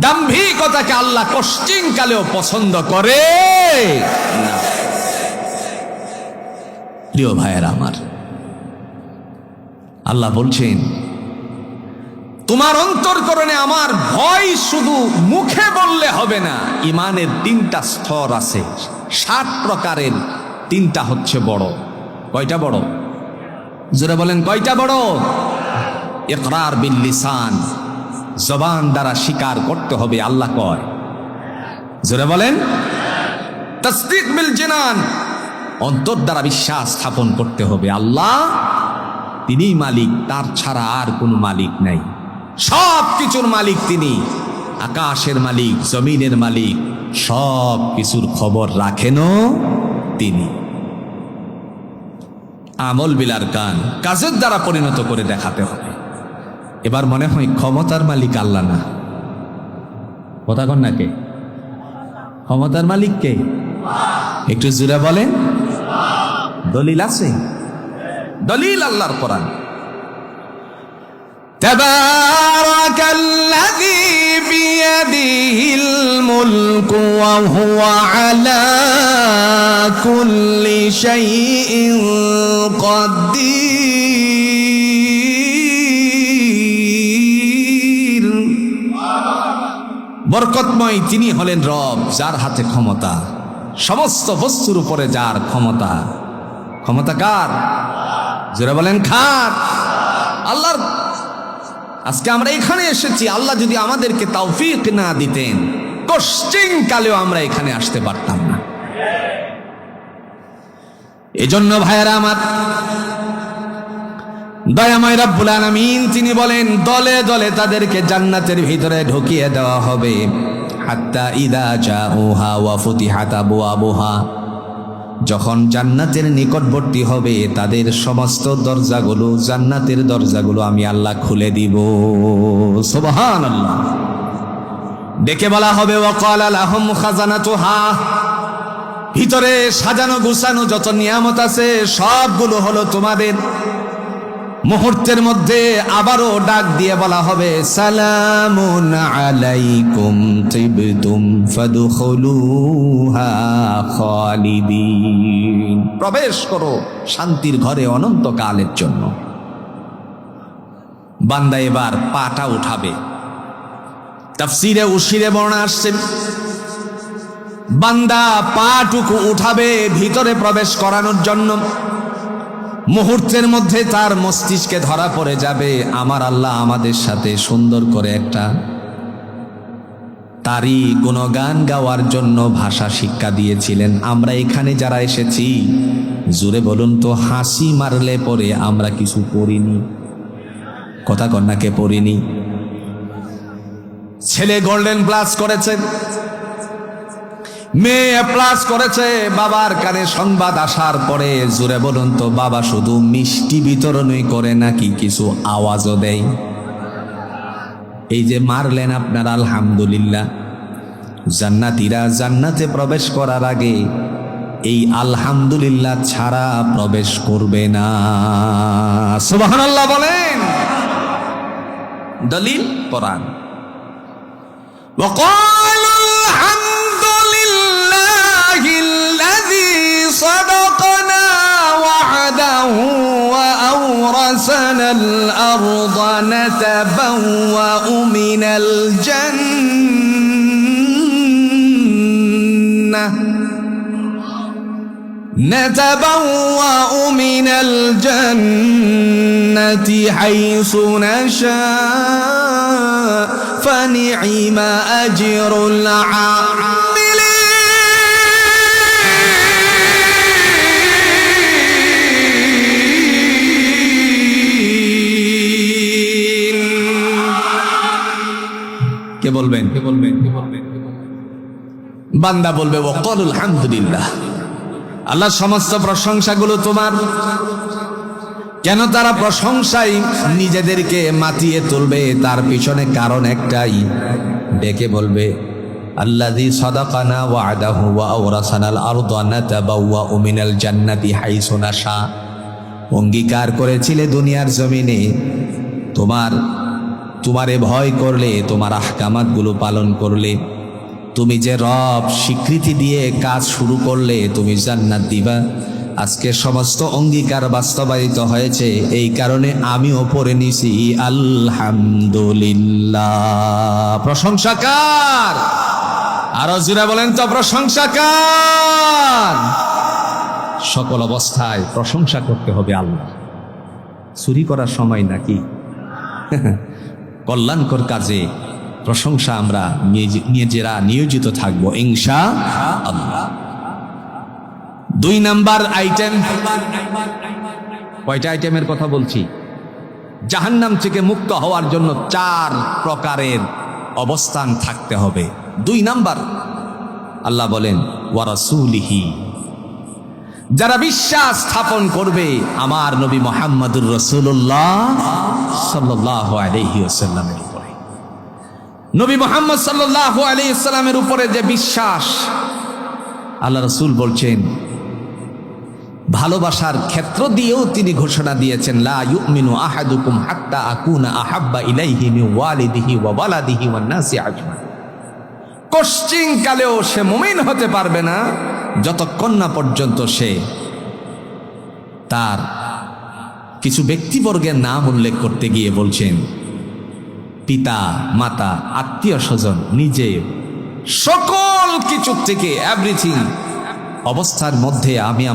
দাম্ভিকতাকে আল্লাহ কোশ্চিন কালেও পছন্দ করে না। প্রিয় ভাইয়েরা আমার, আল্লাহ বলছেন তোমার অন্তরকরণে আমার ভয় শুধু মুখে বললে হবে না, ইমানের 3টা স্তর আছে, 7 প্রকারের, 3টা হচ্ছে বড়। কয়টা বড়? জোরে বলেন কয়টা বড়? ইকরার বিল লিসান, জবান দ্বারা স্বীকার করতে হবে আল্লাহ কয়। জোরে বলেন তাসদীক বিল জিনান, অন্তর দ্বারা বিশ্বাস স্থাপন করতে হবে আল্লাহ তিনিই মালিক, তার ছাড়া আর কোনো মালিক নাই। সব কিছুর মালিক তিনি, আকাশের মালিক, জমিনের মালিক, সব কিছুর খবর রাখেনও তিনি। আমল বিলার কান, কাজের দ্বারা পরিণত করে দেখাতে হবে। এবার মনে হয় ক্ষমতার মালিক আল্লাহ না, কথা কন না কে? ক্ষমতার মালিক কে? একটু জোরে বলেন। দলিল আছে? দলিল আল্লাহর কোরআন। তাবারাকাল্লাযী বিয়াদিহিল মুলকু ওয়া হুয়া আলা কুল্লি শাইইন কাদির। বরকতময় তিনি হলেন রব, যার হাতে ক্ষমতা, সমস্ত বস্তুর উপরে যার ক্ষমতা। ক্ষমতা কার? যারা বলেন খার আল্লাহর। আজকে আমরা এখানে এসেছি, আল্লাহ যদি আমাদেরকে তৌফিক না দিতেন কোশ্চিন কালেও আমরা এখানে আসতে পারতাম না। এজন্য ভাইয়েরা আমার, দয়াময় রব্বুল আলামিন তিনি বলেন দলে দলে তাদেরকে জান্নাতের ভিতরে ঢুকিয়ে দেওয়া হবে। হাত্তা ইদা জাউহা ওয়া ফুতিহাত আবওয়াবুহা, যখন জান্নাতের নিকটবর্তী হবে তাদের সমস্ত দরজাগুলো, জান্নাতের দরজাগুলো আমি আল্লাহ খুলে দিব। সুবহানাল্লাহ। ডেকে বলা হবে ওয়াকালা লাহুম খাজানাতুহা, ভিতরে সাজানো গুছানো যত নিয়ামত আছে সবগুলো হলো তোমাদের। মুহূর্তের মধ্যে আবারও ডাক দিয়ে বলা হবে সালামুন আলাইকুম তিবতুম ফাদখুলুহা খালিদিন, প্রবেশ করো শান্তির ঘরে অনন্তকালের জন্য। বান্দা এবার পাটা উঠাবে। তাফসীরে উশিরে বর্ণনা আসছে, বান্দা পাটুকু উঠাবে ভিতরে প্রবেশ করানোর জন্য। মুহূর্তের মধ্যে তার মস্তিষ্কে ধরা পড়ে যাবে আমার আল্লাহ আমাদের সাথে সুন্দর করে একটা তারই গুণগান গাওয়ার জন্য ভাষা শিক্ষা দিয়েছিলেন। আমরা এখানে যারা এসেছি জোরে বলুন তো, হাসি মারলে পরে আমরা কিছু পড়িনি, কথা কন্যাকে পড়িনি। ছেলে গোল্ডেন প্লাস করেছে, মেয়ে প্লাস করেছে, বাবার কানে সংবাদ আসার পরে জোরে বলুন তো বাবা শুধু মিষ্টি বিতরণই করে নাকি কিছু আওয়াজও দেয়? এই যে মারলেন আপনারা আলহামদুলিল্লাহ, জান্নাতীরা জান্নাতে প্রবেশ করার আগে এই আলহামদুলিল্লাহ ছাড়া প্রবেশ করবে না। সুবহানাল্লাহ বলেন। দলিল কোরআন। صدقنا وعده وأورثنا الأرض نتبوأ من الجنة حيث نشاء فنعم أجر العاملين. কে বলবেন? কে বলবেন? কে বলবেন? বান্দা বলবে ওয়াকাল আলহামদুলিল্লাহ, আল্লাহ সমস্ত প্রশংসাগুলো তোমার। কেন তারা প্রশংসায় নিজেদেরকে মাতিয়ে তুলবে? তার পিছনে কারণ একটাই, ডেকে বলবে আল্লাযী সাদাকানা ওয়া'দাহু ওয়া আওরাসানাল আরদা নাতাবাওয়াউ মিনাল জান্নাতি হাইসু নাশা। অঙ্গীকার করেছিলে দুনিয়ার জমিনে তোমারে ভয় করলে, তোমার আহকামাতগুলো পালন করলে, তুমি যে রব স্বীকৃতি দিয়ে কাজ শুরু করলে, তুমি জান্নাত দিবা। আজকে সমস্ত অঙ্গীকার বাস্তবায়িত হয়েছে, এই কারণে আমিও পড়ে নিছি আলহামদুলিল্লাহ। প্রশংসা কার? আরো জোরে বলেন তো, প্রশংসা কার? সকল অবস্থায় প্রশংসা করতে হবে আল্লাহ। চুরি করার সময় নাকি? কল্যাণকর কাজে প্রশংসা আমরা নিজেরা নিয়োজিত থাকবো ইনশাআল্লাহ। 2 নাম্বার আইটেম, কয়টা আইটেমের কথা বলছি? জাহান্নাম থেকে মুক্ত হওয়ার জন্য 4 প্রকারের অবস্থান থাকতে হবে। 2 নাম্বার, আল্লাহ বলেন ওয়া রাসূলিহি, যারা বিশ্বাস স্থাপন করবে আমার নবী মুহাম্মদুর রাসূলুল্লাহ সাল্লাল্লাহু আলাইহি ওয়াসাল্লামের উপরে। নবী মুহাম্মদ সাল্লাল্লাহু আলাইহি ওয়াসাল্লামের উপরে যে বিশ্বাস, আল্লাহ রাসূল বলছেন, ভালোবাসার ক্ষেত্র দিয়েও তিনি ঘোষণা দিয়েছেন, লা ইউমিনু আহাদুকুম হাত্তা আকুনা আহাব্বা ইলাইহি মিন ওয়ালিদিহি ওয়া ওয়ালাদিহি ওয়ান নাসি আজমাইন। কশ্চিন কালেও সে মুমিন হতে পারবে না যতক্ষণ না পর্যন্ত সে তার কিছু ব্যক্তিবর্গের নাম উল্লেখ করতে গিয়ে বলছেন, পিতা মাতা, আত্মীয় স্বজন, নিজে, সকল কিছু থেকে এভরিথিং অবস্থার মধ্যে আমি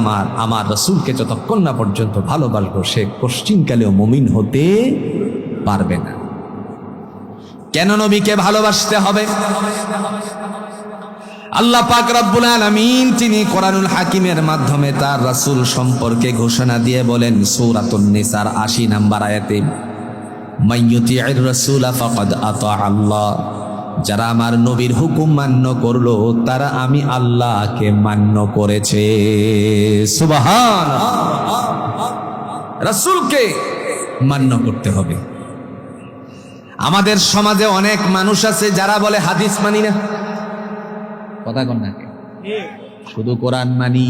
আমার রাসূলকে যতক্ষণ না পর্যন্ত ভালোবাসবো, সে কশ্চিনকালেও মুমিন হতে পারবে না। কেন নবীকে ভালোবাসতে হবে? আল্লাহ পাক রব্বুল আলামিন তিনি কোরআনুল হাকিমের মাধ্যমে তার রাসূল সম্পর্কে ঘোষণা দিয়ে বলেন সূরাতুন নিসার 80 নম্বর আয়াতে, মাইয়ুতি'র রাসূলা ফাকাদ আতা আল্লাহ, যারা আমার নবীর হুকুম মান্য করলো তারা আমি আল্লাহকে মান্য করেছে। সুবহানাল্লাহ। রাসূলকে মান্য করতে হবে। আমাদের সমাজে অনেক মানুষ আছে যারা বলে হাদিস মানি না, কথা কন না, শুধু কোরআন মানি।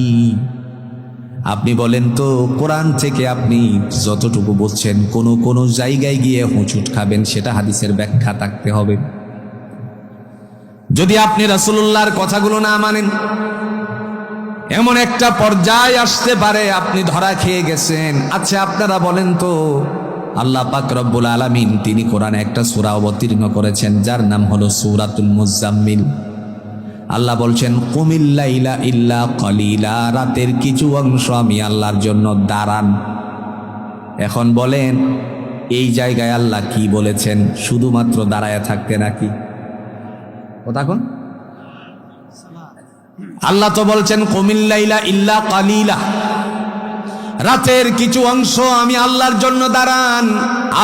আপনি বলেন তো, কোরআন থেকে আপনি যতটুকু বুঝছেন, কোন জায়গায় গিয়ে হুঁচুট খাবেন, সেটা হাদিসের ব্যাখ্যা থাকতে হবে। যদি আপনি রাসূলুল্লাহর কথাগুলো না মানেন, এমন একটা পর্যায়ে আসতে পারে আপনি ধরা খেয়ে গেছেন। আচ্ছা আপনারা বলেন তো, আল্লাহ পাক রব্বুল আলামিন তিনি কোরআনে একটা সূরা অবতীর্ণ করেছেন যার নাম হলো সূরাতুল মুজাম্মিল। আল্লাহ বলছেন কুমিল লাইলা ইল্লা কলিলা, রাতের কিছু অংশ আমি আল্লাহর জন্য দাঁড়ান। এখন বলেন এই জায়গায় আল্লাহ কি বলেছেন? শুধুমাত্র দাঁড়ায় থাকতে নাকি? কথা কোন? আল্লাহ তো বলছেন কুমিল লাইলা ইল্লা কলিলা, রাতের কিছু অংশ আমি আল্লাহর জন্য দাঁড়ান।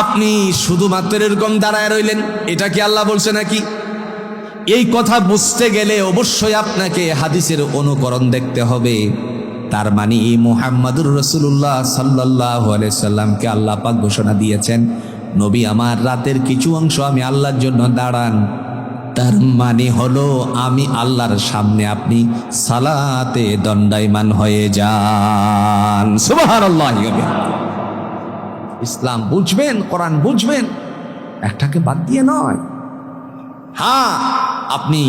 আপনি শুধুমাত্র এরকম দাঁড়ায় রইলেন, এটা কি আল্লাহ বলছে নাকি? এই কথা বুঝতে গেলে অবশ্যই আপনাকে হাদিসের অনুকরণ দেখতে হবে। তার মানে মুহাম্মাদুর রাসূলুল্লাহ সাল্লাল্লাহু আলাইহি সাল্লামকে আল্লাহ পাক ঘোষণা দিয়েছেন, নবী আমার রাতের কিছু অংশ আমি আল্লাহর জন্য দাঁড়ান। তার মানে হলো আমি আল্লাহর সামনে আপনি সালাতে দণ্ডায়মান হয়ে যান। সুবহানাল্লাহ। ইসলাম বুঝবেন, কোরআন বুঝবেন, একটাকে বাদ দিয়ে নয়। হ্যাঁ, আপনি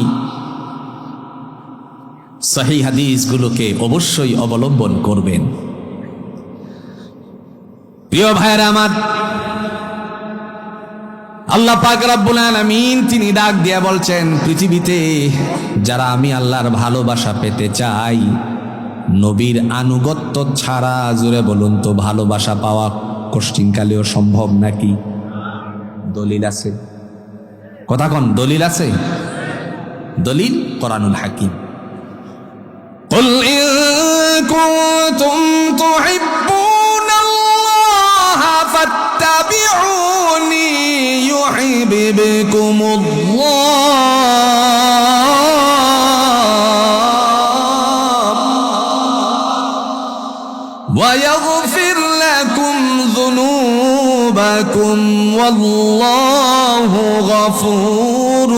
সহিহ হাদিসগুলোকে অবশ্যই অবলম্বন করবেন। প্রিয় ভাইরা আমার, আল্লাহ পাক রব্বুল আলামিন তিনি ডাক দিয়া বলছেন, পৃথিবীতে যারা আমি আল্লাহর ভালোবাসা পেতে চাই, নবীর আনুগত্য ছাড়া, জোরে বলুন তো, ভালোবাসা পাওয়া কষ্টিনকালেও সম্ভব নাকি? দলিল আছে? কথা কোন? দলিল আছে? দলিল কোরআনুল হাকিম। কুল ইন কুনতুম তুহিব্বুনাল্লাহ ফাত্তাবিউনি ইউহিব্বুকুমুল্লাহ ওয়া ইয়াগফির লাকুম ذنوبكم والله غفور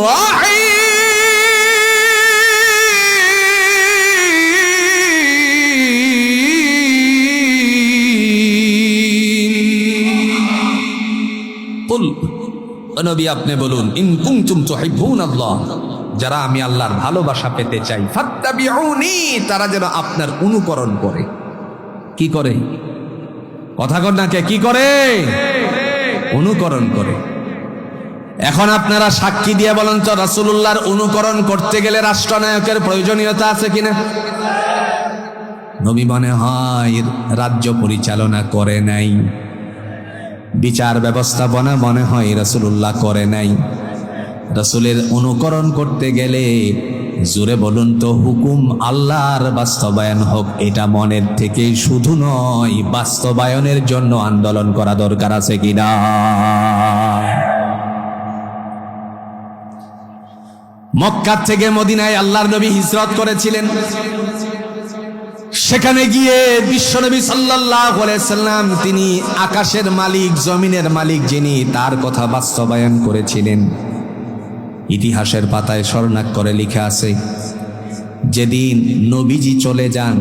رحيم قل নবী আপনি বলুন ইন কুনতুম তুহিব্বুনাল্লাহ, যারা আমি আল্লাহর ভালোবাসা পেতে চাই, ফাত্তাবিউনি, তারা যেন আপনার অনুকরণ করে। কি করে? কথা কর না কে, কি করে? অনুকরণ করে। এখন আপনারা সাক্ষী দিয়ে বলেন তো, রাসূলুল্লাহর অনুকরণ করতে গেলে রাষ্ট্রনায়কের প্রয়োজনীয়তা আছে কিনা? নবী মনে হয় রাজ্য পরিচালনা করে নাই, বিচার ব্যবস্থাপনা মনে হয় রাসূলুল্লাহ করে নাই। রাসূলের অনুকরণ করতে গেলে জোরে বলুন তো, হুকুম আল্লাহর বাস্তবায়ন হোক, এটা মনের থেকে শুধু নয়, বাস্তবায়নের জন্য আন্দোলন করা দরকার আছে কিনা? মক্কা থেকে মদিনায় আল্লাহর নবী হিজরত করেছিলেন। সেখানে গিয়ে বিশ্বনবী সাল্লাল্লাহু আলাইহি সাল্লাম, তিনি আকাশের মালিক, জমিনের মালিক যিনি, তার কথা বাস্তবায়ন করেছিলেন। ইতিহাসের পাতায় স্বর্ণাক্ষরে লেখা আছে, যেদিন নবীজি চলে যান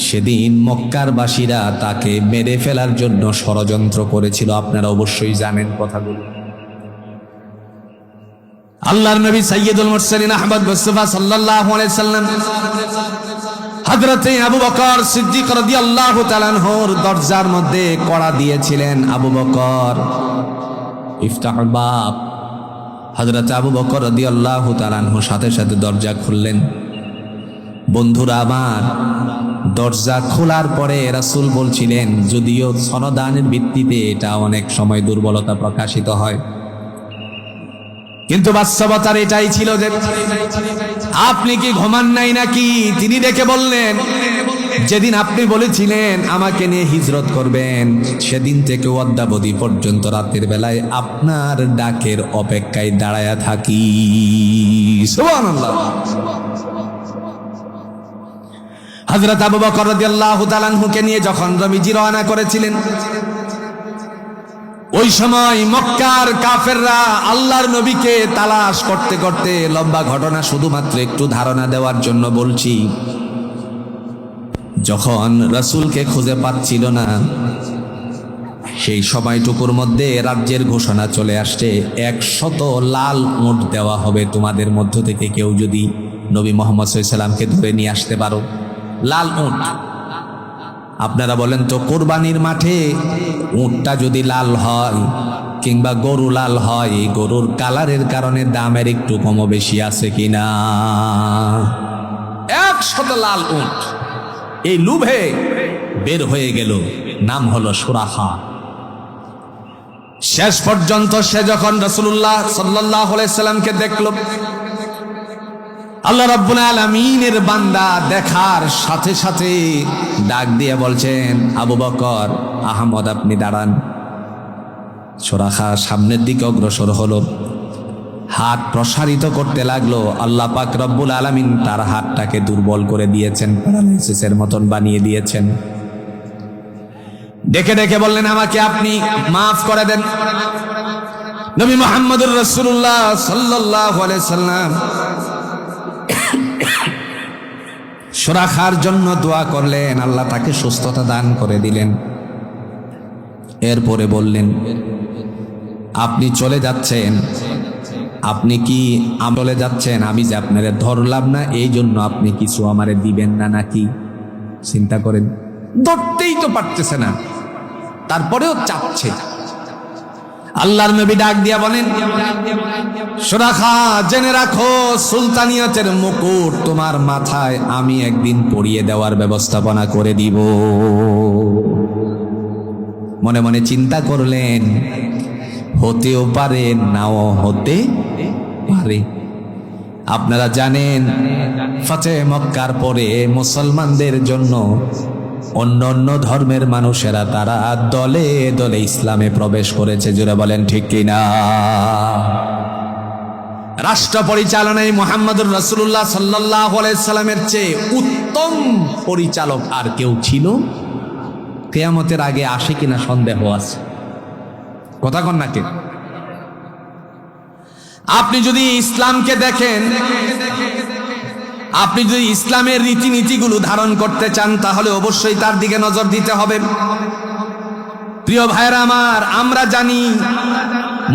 সেদিন মক্কার বাসীরা তাকে মেরে ফেলার জন্য ষড়যন্ত্র করেছিল। আপনারা অবশ্যই জানেন কথাগুলো। আল্লাহর নবী সাইয়্যিদুল মুরসালিন আহমদ মুস্তাফা সাল্লাল্লাহু আলাইহি সাল্লাম হযরতে আবু বকর সিদ্দিক রাদিয়াল্লাহু তাআলা আনহুর দরজার মধ্যে কড়া দিয়েছিলেন। আবু বকর, ইফতাহুল বাব। হযরত আবু বকর রাদিয়াল্লাহু তাআলা আনহু সাথে সাথে দরজা খুললেন। বন্ধুরা আমার, দরজা খোলার পরে রাসূল বলছিলেন, যদিও সনদানের ভিত্তিতে এটা অনেক সময় দুর্বলতা প্রকাশিত হয়, কিন্তু বাস্তবতার এটাই ছিল যে আপনি কি ঘুমান নাই নাকি? তিনি ডেকে বললেন, যেদিন আপনি বলেছিলেন আমাকে নিয়ে হিজরত করবেন, সেদিন থেকে অদ্যাবধি পর্যন্ত রাতের বেলায় আপনার ডাকের অপেক্ষায় দাঁড়ায়া থাকি। সুবহানাল্লাহ। হযরত আবু বকর রাদিয়াল্লাহু তাআলা আনহুকে নিয়ে যখন নবীজি রওনা করেছিলেন, ওই সময় মক্কার কাফেররা আল্লাহর নবীকে তালাশ করতে করতে, লম্বা ঘটনা শুধুমাত্র একটু ধারণা দেওয়ার জন্য বলছি, যখন রাসূলকে খুঁজে পাচ্ছিল না, সেই সময়টুকুর মধ্যে রাজ্যের ঘোষণা চলে আসছে, 100 লাল উট দেওয়া হবে তোমাদের মধ্য থেকে কেউ যদি নবী মুহাম্মদ সাল্লাল্লাহু আলাইহি সাল্লামকে ধরে নিয়ে আসতে পারো। লাল উট। আপনারা বলেন তো, কোরবানির মাঠে উটটা যদি লাল হয় কিংবা গরু লাল হয়, গরুর কালারের কারণে দামের একটু কম বেশি আছে কিনা? 100 লাল উট। এই লুভে বের হয়ে গেল, নাম হলো সুরাখা। শেষ পর্যন্ত সে যখন রাসূলুল্লাহ সাল্লাল্লাহু আলাইহি সাল্লামকে দেখল, আল্লাহ রাব্বুল আলামিনের বান্দা দেখার সাথে সাথে ডাক দিয়ে বলছেন, আবু বকর, আহমদ আপনি দাঁড়ান। সুরাখা সামনের দিকে অগ্রসর হলো, হাত প্রসারিত করতে লাগলো। আল্লাহ পাক রব্বুল আলামিন তার হাতটাকে দুর্বল করে দিয়েছেন, প্যারালাইসিসের মতন বানিয়ে দিয়েছেন। ডেকে ডেকে বললেন, আমাকে আপনি মাফ করে দেন। নবী মুহাম্মদুর রাসূলুল্লাহ সাল্লাল্লাহু আলাইহি সাল্লাম সুরাখার জন্য দোয়া করলেন, আল্লাহ তাকে সুস্থতা দান করে দিলেন। এরপরে বললেন, আপনি চলে যাচ্ছেন, আপনি কি চলে যাচ্ছেন, আমি যে আপনারে ধরলাম না এই জন্য আপনি কিছু আমারে দিবেন না নাকি? চিন্তা করেন, ধরতেই তো পারতেছে না, তারপরেও চাচ্ছে। আল্লাহর নবী ডাক দিয়া বলেন, সুরাখা জেনে রাখো, সুলতানিয়তের মুকুট তোমার মাথায় আমি একদিন পরিয়ে দেওয়ার ব্যবস্থাপনা করে দিব। মনে মনে চিন্তা করলেন, হতেও পারে নাও হতে পারে। আপনারা জানেন, ফাতে মক্কার পরে মুসলমানদের জন্য অন্য অন্য ধর্মের মানুষেরা তারা দলে দলে ইসলামে প্রবেশ করেছে। জোরে বলেন ঠিক কিনা? রাষ্ট্র পরিচালনায় মুহাম্মদুর রাসূলুল্লাহ সাল্লাল্লাহু আলাইহি সাল্লামের চেয়ে উত্তম পরিচালক আর কেউ ছিল? কিয়ামতের আগে আসে কিনা সন্দেহ আছে। কথা কন নাকি? আপনি যদি ইসলামকে দেখেন, আপনি যদি ইসলামের রীতিনীতিগুলো ধারণ করতে চান, তাহলে অবশ্যই তার দিকে নজর দিতে হবে। প্রিয় ভাইরা আমার, আমরা জানি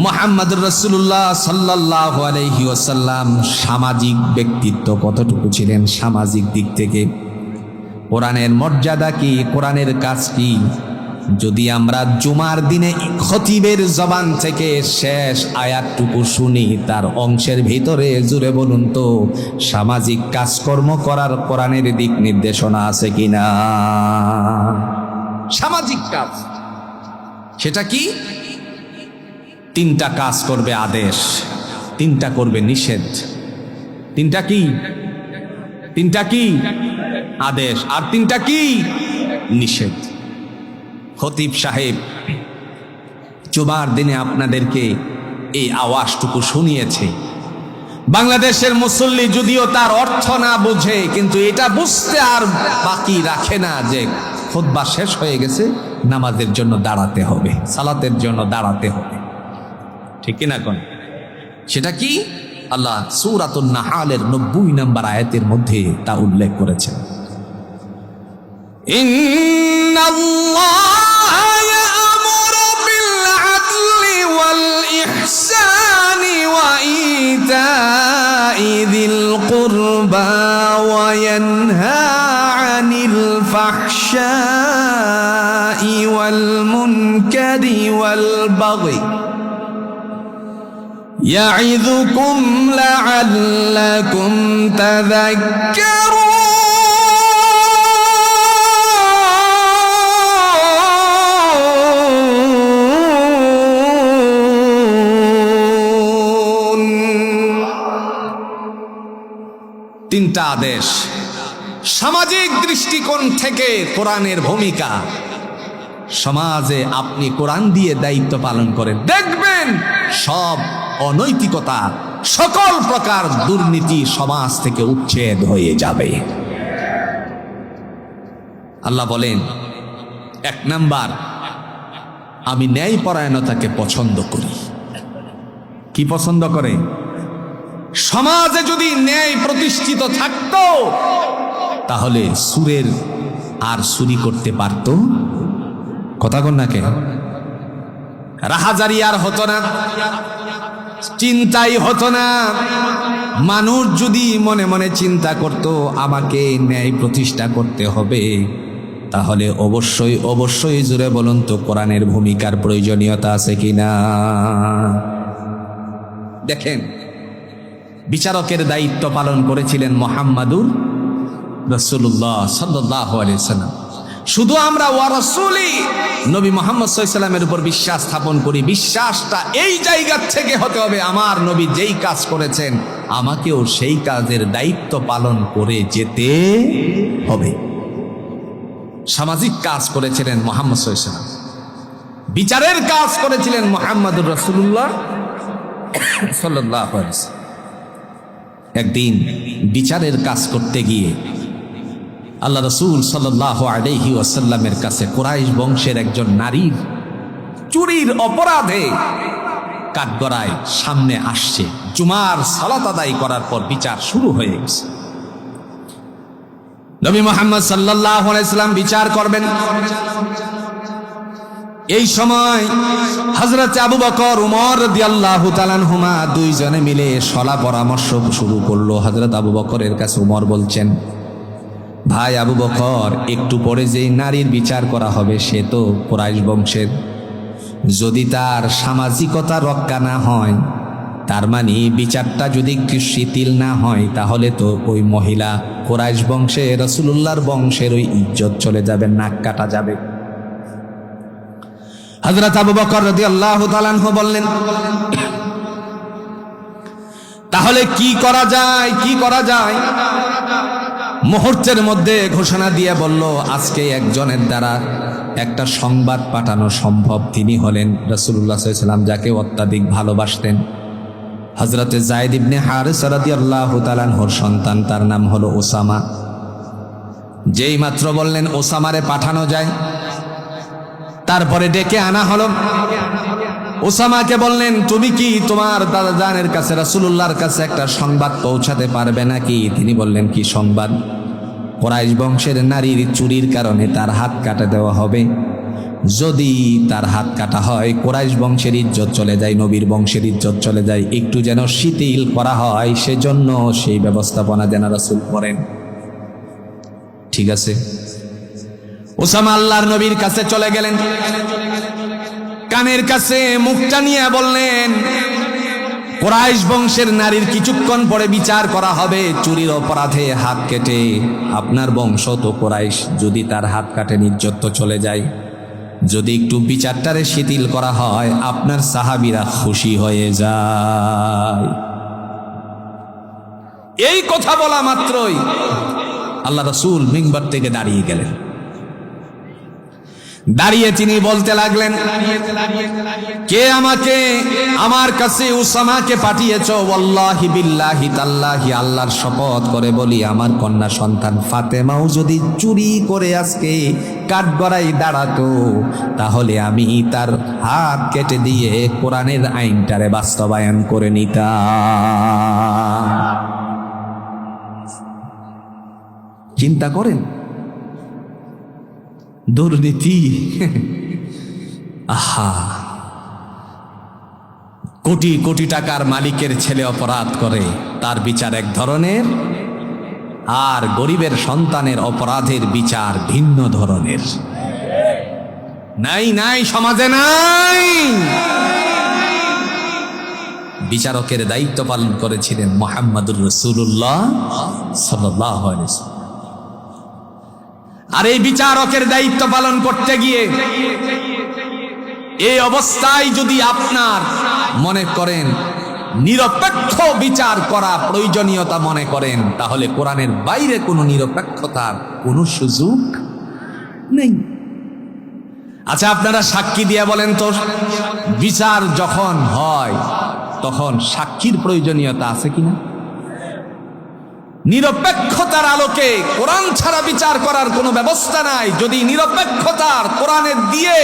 মুহাম্মদুর রাসূলুল্লাহ সাল্লাল্লাহু আলাইহি ওয়াসাল্লাম সামাজিক ব্যক্তিত্ব কতটুকু ছিলেন, সামাজিক দিক থেকে কোরআনের মর্যাদা কি, কোরআনের কাজ কি। যদি আমরা জুমার দিনে খতিবের জবান থেকে শেষ আয়াতটুকু শুনি, তার অংশের ভিতরে জুড়ে বলুন তো সামাজিক কাজকর্ম করার কোরআনের দিক নির্দেশনা আছে কিনা? সামাজিক কাজ, সেটা কি? 3টা কাজ করবে আদেশ, 3টা করবে নিষেধ। 3টা কি? 3টা কি? আদেশ, আর 3টা কি? নিষেধ। খতিব সাহেব জুমার দিনে আপনাদেরকে এই আওয়াজটুকু শুনিয়েছে। বাংলাদেশের মুসল্লি যদিও তার অর্থ না বুঝে, কিন্তু এটা বুঝতে আর বাকি রাখে না যে খুতবা শেষ হয়ে গেছে, নামাজের জন্য দাঁড়াতে হবে, সালাতের জন্য দাঁড়াতে হবে। ঠিক কিনা কোন? সেটা কি? আল্লাহ সূরাতুন নাহালের 90 নম্বর আয়াতের মধ্যে তা উল্লেখ করেছেন। ইন্নাল্লাহা ইয়া'মুরু বিল আদলি ওয়াল ইহসানি ওয়া ইতা'i যিল কুরবা ওয়া ইয়ানহা আনিল ফাহশাই ওয়াল মুনকারি ওয়াল বাগই يعظكم لعلكم تذكرون। 3টা আদেশ সামাজিক দৃষ্টিকোণ থেকে কোরআনের ভূমিকা। সমাজে আপনি কোরআন দিয়ে দায়িত্ব পালন করেন, দেখবেন সব অনৈতিকতা, সকল প্রকার দুর্নীতি সমাজ থেকে উচ্ছেদ হয়ে যাবে। আল্লাহ বলেন, 1 নাম্বার, আমি ন্যায়পরায়ণতাকে পছন্দ করি। কি পছন্দ করে? সমাজে যদি ন্যায় প্রতিষ্ঠিত থাকতো, তাহলে সুরের আর চুরি করতে পারতো? কথা কন না কে? রাহাজারি আর হতো না, চিন্তাই হতো না। মানুষ যদি মনে মনে চিন্তা করত আমাকে ন্যায় প্রতিষ্ঠা করতে হবে, তাহলে অবশ্যই অবশ্যই জুড়ে বলুন তো কোরআনের ভূমিকার প্রয়োজনীয়তা আছে কিনা? দেখেন, বিচারকের দায়িত্ব পালন করেছিলেন মুহাম্মাদুর রাসূলুল্লাহ সাল্লাল্লাহু আলাইহি ওয়াসাল্লাম। শুধু আমরা ওয়া রাসূলি নবী মুহাম্মদ সাল্লাল্লাহু আলাইহি ওয়াসাল্লামের উপর বিশ্বাস স্থাপন করি, বিশ্বাসটা এই জায়গা থেকে হতে হবে, আমার নবী যেই কাজ করেছেন আমাকেও সেই কাজের দায়িত্ব পালন করে যেতে হবে। সামাজিক কাজ করেছিলেন মুহাম্মদ সাল্লাল্লাহু আলাইহি ওয়াসাল্লাম, বিচারের কাজ করেছিলেন মুহাম্মাদুর রাসূলুল্লাহ সাল্লাল্লাহু আলাইহি ওয়াসাল্লাম। একদিন বিচারের কাজ করতে গিয়ে আল্লাহ রাসূল সাল্লাল্লাহু আলাইহি ওয়াসাল্লামের কাছে কুরাইশ বংশের একজন নারীর চুরির অপরাধে কাঠগড়ায় সামনে আসছে। জুমার সালাত আদায় করার পর বিচার শুরু হয়ে গেছে। নবী মুহাম্মদ সাল্লাল্লাহু আলাইহি ওয়াসাল্লাম বিচার করবেন। এই সময় হযরত আবু বকর, উমর রাদিয়াল্লাহু তাআলা আনহুমা দুইজনে মিলে সলা পরামর্শ শুরু করলো। হযরত আবু বকরের কাছে উমর বলছেন, ভাই আবু বকর, একটু পরে যেই নারীর বিচার করা হবে সে তো কুরাইশ বংশের, যদি তার সামাজিকতা রক্ষা না হয়, তার মানে বিচারটা যদি একটু শিথিল না হয়, তাহলে তো ওই মহিলা কুরাইশ বংশে, রাসূলুল্লাহর বংশের ওই ইজ্জত চলে যাবে, নাক কাটা যাবে। হযরত আবু বকর রাদিয়াল্লাহু তাআলা আনহু বললেন, তাহলে কি করা যায়, কি করা যায়? মুহূর্তের মধ্যে ঘোষণা দিয়ে বলল, আজকে একজনের দ্বারা একটা সংবাদ পাঠানো সম্ভব। তিনি হলেন রাসূলুল্লাহ সাল্লাল্লাহু আলাইহি ওয়াসাল্লাম, যাকে অত্যাধিক ভালোবাসতেন, হযরতে যায়েদ ইবনে হারিসা রাদিয়াল্লাহু তাআলা আনহুর সন্তান, তার নাম হলো ওসামা। যেই মাত্র বললেন ওসামারে পাঠানো যায়, তারপরে ডেকে আনা হলো। উসামাকে বললেন, তুমি কি তোমার দাদা জানের কাছে রাসূলুল্লাহর কাছে একটা সংবাদ পৌঁছাতে পারবে নাকি? তিনি বললেন, কি সংবাদ? কুরাইশ বংশের নারীর চুরির কারণে তার হাত কাটা দেওয়া হবে। যদি তার হাত কাটা হয়, কুরাইশ বংশের ইজ্জত চলে যায়, নবীর বংশের ইজ্জত চলে যায়। একটু যেন শিথিল করা হয়, সেজন্য সেই ব্যবস্থাপনা যেন রাসূল করেন। ঠিক আছে। উসামা আল্লাহর নবীর কাছে চলে গেলেন। কানের কাছে মুখটা নিয়ে বললেন, কুরাইশ বংশের নারীর কিছুক্ষণ পরে বিচার করা হবে চুরির অপরাধে হাত কেটে। আপনার বংশ তো কুরাইশ, যদি তার হাত কাটে ইজ্জত তো চলে যায়। যদি একটু বিচারটারে শিথিল করা হয়, আপনার সাহাবীরা খুশি হয়ে যায়। এই কথা বলা মাত্রই আল্লাহ রাসূল মিম্বার থেকে দাঁড়িয়ে গেলেন। দাঁড়িয়ে তিনি বলতে লাগলেন, কে আমাকে আমার কাছে উসামাকে পাঠিয়েছ? ওয়াল্লাহি বিল্লাহি তাল্লাহি, আল্লাহর শপথ করে বলি, আমার কন্যা সন্তান ফাতেমাও যদি চুরি করে আজকে কাঠগড়ায় দাঁড়াতো, তাহলে আমি তার হাত কেটে দিয়ে কোরআনের আইনটারে বাস্তবায়ন করে নিতাম। চিন্তা করেন, দুর্নীতি। আহা, কোটি কোটি টাকার মালিকের ছেলে অপরাধ করে, তার বিচার এক ধরনের, আর গরিবের সন্তানের অপরাধের বিচার ভিন্ন ধরনের। নাই নাই, সমাজে নাই। বিচারকের দায়িত্ব পালন করেছিলেন মুহাম্মদুর রাসূলুল্লাহ সাল্লাল্লাহু আলাইহি ওয়াসাল্লাম। আর এই বিচারকের দায়িত্ব পালন করতে গিয়ে এই অবস্থায় যদি আপনার মনে করেন নিরপেক্ষ বিচার করা প্রয়োজনীয়তা মনে করেন, তাহলে কোরআনের বাইরে কোনো নিরপেক্ষতার কোনো সুযোগ নেই। আচ্ছা, আপনারা সাক্ষী দিয়ে বলেন তো, বিচার যখন হয় তখন সাক্ষীর প্রয়োজনীয়তা আছে কিনা? নিরপেক্ষতার আলোকে কোরআন ছাড়া বিচার করার কোনো ব্যবস্থা নাই। যদি নিরপেক্ষতার কোরআনের দিয়ে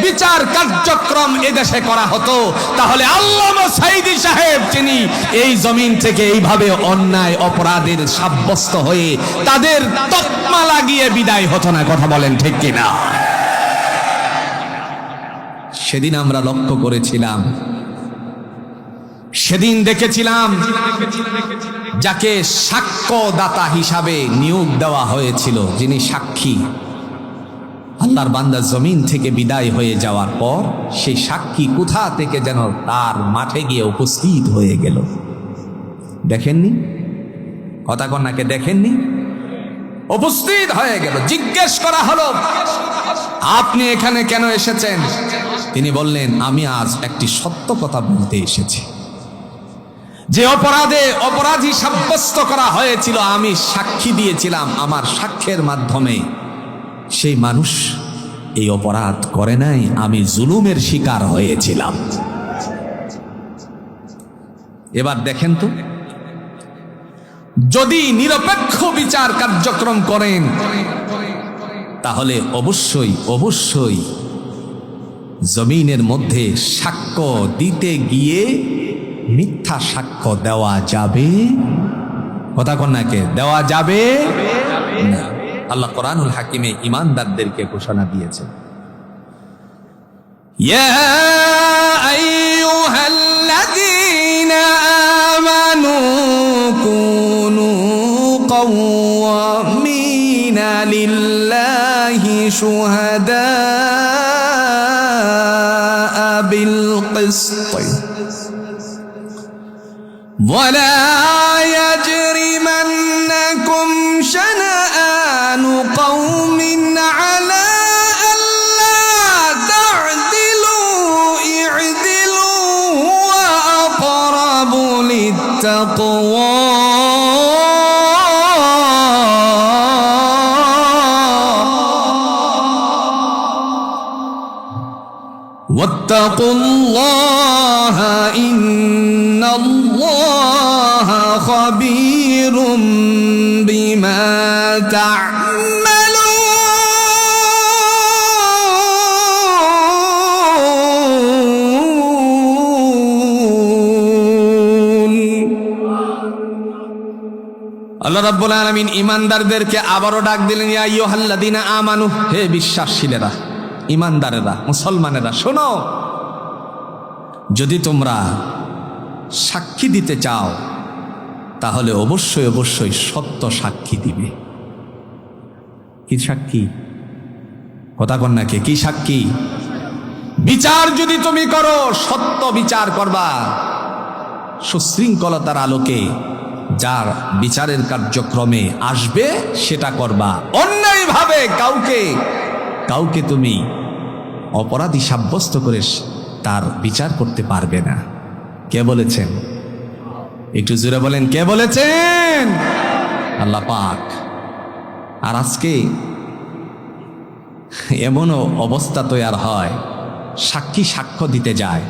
বিচার কার্যক্রম এদেশে করা হতো, তাহলে আল্লামা সাঈদী সাহেব যিনি এই জমিন থেকে এইভাবে অন্যায় অপরাধের সাব্যস্ত হয়ে তাদের তকমা লাগিয়ে বিদায় হতো না। কথা বলেন ঠিক কিনা? সেদিন আমরা লক্ষ্য করেছিলাম, সেদিন দেখেছিলাম যাকে সাক্ষ্যদাতা হিসাবে নিয়োগ দেওয়া হয়েছিল, যিনি সাক্ষী, আল্লাহর বান্দা জমিন থেকে বিদায় হয়ে যাওয়ার পর সেই সাক্ষী কোথা থেকে যেন তার মাঠে গিয়ে উপস্থিত হয়ে গেল। দেখেননি? কথা কন্যাকে দেখেননি? উপস্থিত হয়ে গেল। জিজ্ঞেস করা হলো, আপনি এখানে কেন এসেছেন? তিনি বললেন, আমি আজ একটি সত্য কথা বলতে এসেছি। যে অপরাধে অপরাধী সাব্যস্ত করা হয়েছিল, আমি সাক্ষী দিয়েছিলাম, আমার সাক্ষ্যের মাধ্যমে সেই মানুষ এই অপরাধ করে নাই, আমি জুলুমের শিকার হয়েছিলাম। এবার দেখেন তো, যদি নিরপেক্ষ বিচার কার্যক্রম করেন, তাহলে অবশ্যই অবশ্যই জমিনের মধ্যে সাক্ষ্য দিতে গিয়ে মিথ্যা সাক্ষ্য দেওয়া যাবে? কথা কন্যাকে দেওয়া যাবে না। আল্লাহ কোরআনুল হাকিমে ঈমানদারদেরকে ঘোষণা দিয়েছেন, ইয়া আইয়ুহাল্লাযীনা আমানু কুনু কাওয়ামিনা লিল্লাহি শুহাদাআ বিল কিসত ولا يجرمنكم شنآن قوم على ألا تعدلوا اعدلوا هو أقرب للتقوى واتقوا الله إن الله خبير بما تعملون আল্লাহ রাব্বুল আলামিন ঈমানদারদেরকে আবারও ডাক দিলেন, ইয়া আইয়ুহাল্লাযীনা আমানু, হে বিশ্বাসশীলেরা, ঈমানদারেরা, মুসলমানেরা, শোনো, যদি তোমরা সাক্ষী দিতে চাও তাহলে অবশ্যই অবশ্যই সত্য সাক্ষী দিবে। কি সাক্ষী? কথা কন না কে? কি সাক্ষী? বিচার যদি তুমি করো, সত্য বিচার করবা, সুশৃঙ্খলতার আলোকে যার বিচারের কার্যক্রমে আসবে সেটা করবা। অন্যায়ভাবে কাউকে তুমি অপরাধী সাব্যস্ত করে তার বিচার করতে পারবে না। কে বলেছেন? একটু জোরে বলেন, কে বলেছেন? আল্লাহ পাক। আর আজকে এমনও অবস্থা তৈরি হয়, সাক্ষী সাক্ষ্য দিতে যায়,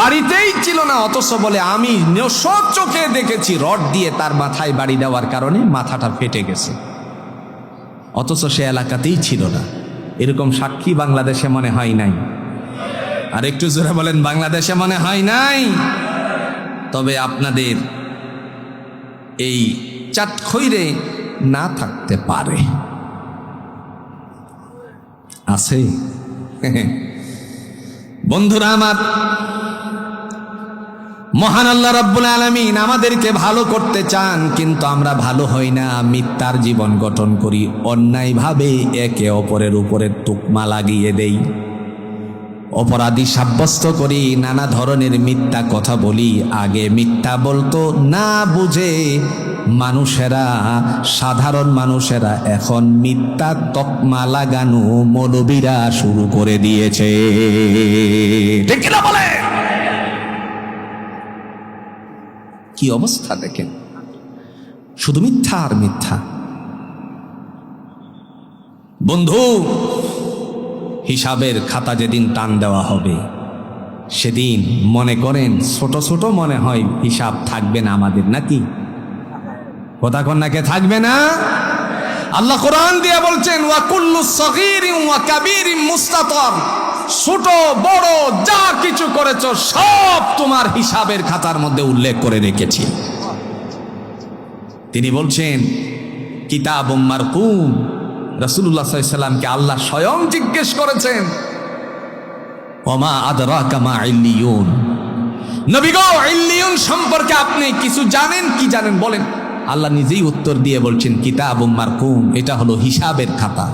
বাড়িতেই ছিল না, অথচ বলে আমি সব চোখে দেখেছি, রড দিয়ে তার মাথায় বাড়ি দেওয়ার কারণে মাথাটা ফেটে গেছে, অথচ সে এলাকাতেই ছিল না। এরকম সাক্ষী বাংলাদেশে মনে হয় নাই। আর একটু জোরে বলেন, বাংলাদেশে মনে হয় নাই। তবে আপনাদের এই চাটখইরে না থাকতে পারে, আছে। বন্ধুরা আমার, মহান আল্লাহ রাব্বুল আলামিন আমাদেরকে ভালো করতে চান, কিন্তু আমরা ভালো হই না, মিথ্যার জীবন গঠন করি, অন্যায়ভাবে একে অপরের উপরে তুকমা লাগিয়ে দেই, অপরাধী সাব্যস্ত করি, নানা ধরনের মিথ্যা কথা বলি। আগে মিথ্যা বলতো না বুঝে মানুষেরা, সাধারণ মানুষেরা, এখন মিথ্যা তকমা লাগানো মৌলবীরা শুরু করে দিয়েছে। ঠিক না বলে? কি অবস্থা দেখেন, শুধু মিথ্যা আর মিথ্যা। বন্ধু, হিসাবের খাতা যেদিন টান দেওয়া হবে, সেদিন মনে করেন ছোট ছোট মনে হয় হিসাব থাকবে না আমাদের, নাকি? কথা কন্যাকে থাকবে না? আল্লাহ কোরআন দিয়ে বলছেন, ওয়া কুল্লু সগীরিন ওয়া কাবীরিন মুস্তাতর, ছোট বড় যা কিছু করেছো সব তোমার হিসাবের খাতার মধ্যে উল্লেখ করে রেখেছি। তিনি বলছেন কিতাবুম মারকুম। রাসূলুল্লাহ সাল্লাল্লাহু আলাইহি সাল্লামকে আল্লাহ স্বয়ং জিজ্ঞেস করেছেন, ওমা আদরাকা মা ইল্লিয়ুন, নবী গো, ইল্লিয়ুন সম্পর্কে আপনি কিছু জানেন? কি জানেন বলেন। আল্লাহ নিজেই উত্তর দিয়ে বলছেন, কিতাবুম মারকুম, এটা হলো হিসাবের খাতা।